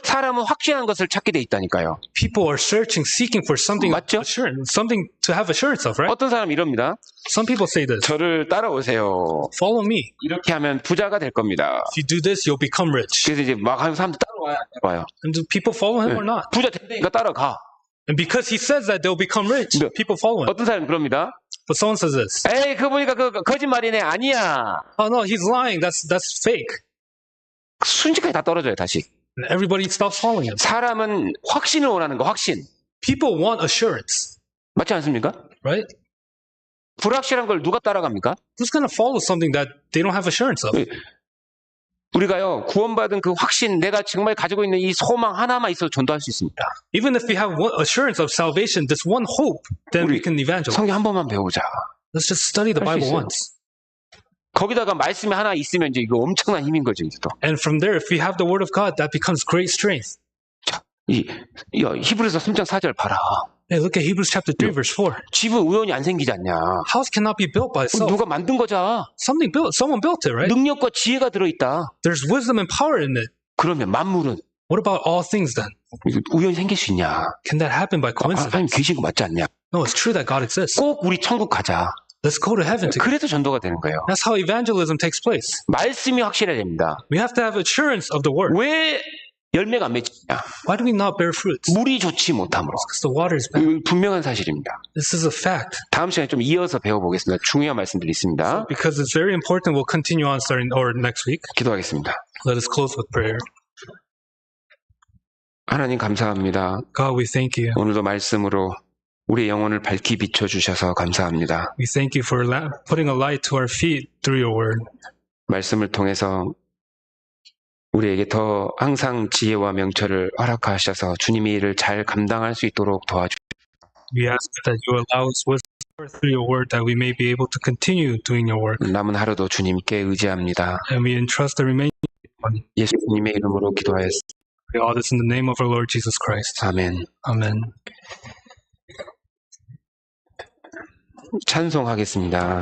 사람은 확신한 것을 찾게 돼 있다니까요. People are seeking for something 맞죠? assurance, something to have assurance of, right? 어떤 사람이 이럽니다. Some people say this. 저를 따라오세요. Follow me. 이렇게 하면 부자가 될 겁니다. If you do this, you'll become rich. 그래서 이제 막 하는 사람들 따라와요. And do people follow him or not? 부자 되니까 따라가. And because he says that they'll become rich, people follow him. 어떤 사람이 그럽니다. But someone says this. 에이, 그거 보니까 그 거짓말이네. 아니야. Oh no, he's lying. That's fake. 순식간에 다 떨어져요, 다시. And everybody stops following him. 사람은 확신을 원하는 거, 확신. People want assurance, 맞지 않습니까? right? 불확실한 걸 누가 따라갑니까? Who's going to follow something that they don't have assurance of? 우리가요, 구원받은 그 확신, 내가 정말 가지고 있는 이 소망 하나만 있어도 전도할 수 있습니다. Even if we have one assurance of salvation, this one hope, then we can evangelize. 성경 한 번만 배우자. Let's just study the Bible once. 거기다가 말씀이 하나 있으면 이제 이거 엄청난 힘인 거죠, 이제 또. And from there, if we have the word of God, that becomes great strength. 자, 히브리서 3장 4절 봐라. Hey, look at Hebrews chapter 3, verse 4. 집은 우연히 안 생기지 않냐. House cannot be built by itself. 누가 만든 거자. Someone built it, right? 능력과 지혜가 들어있다. There's wisdom and power in it. 그러면 만물은 What about all things then? 우연히 생길 수 있냐? Can that happen by coincidence? 하나님 계신 거 맞지 않냐? No, it's true that God exists. 꼭 우리 천국 가자. Let's go to heaven together. 그래서 전도가 되는 거예요. That's how evangelism takes place. 말씀이 확실해야 됩니다. We have to have assurance of the word. 왜 열매가 안 맺히냐? Why do we not bear fruits? 물이 좋지 못함으로. Because the water is bad. 분명한 사실입니다. This is a fact. 다음 시간에 좀 이어서 배워보겠습니다. 중요한 말씀들이 있습니다. Because it's very important, we'll continue on next week. 기도하겠습니다. Let us close with prayer. 하나님 감사합니다. God, we thank you. 오늘도 말씀으로 우리의 영혼을 밝히 비춰주셔서 감사합니다. We thank you for putting a light to our feet through your word. 말씀을 통해서 우리에게 더 항상 지혜와 명철을 허락하셔서 주님의 일을 잘 감당할 수 있도록 도와주십시오. We ask that you allow us wisdom through your word that we may be able to continue doing your work. 남은 하루도 주님께 의지합니다. And we entrust the remaining one. 예수님의 이름으로 기도하였습니다. We all this in the name of our Lord Jesus Christ. 아멘. Amen. 찬송하겠습니다.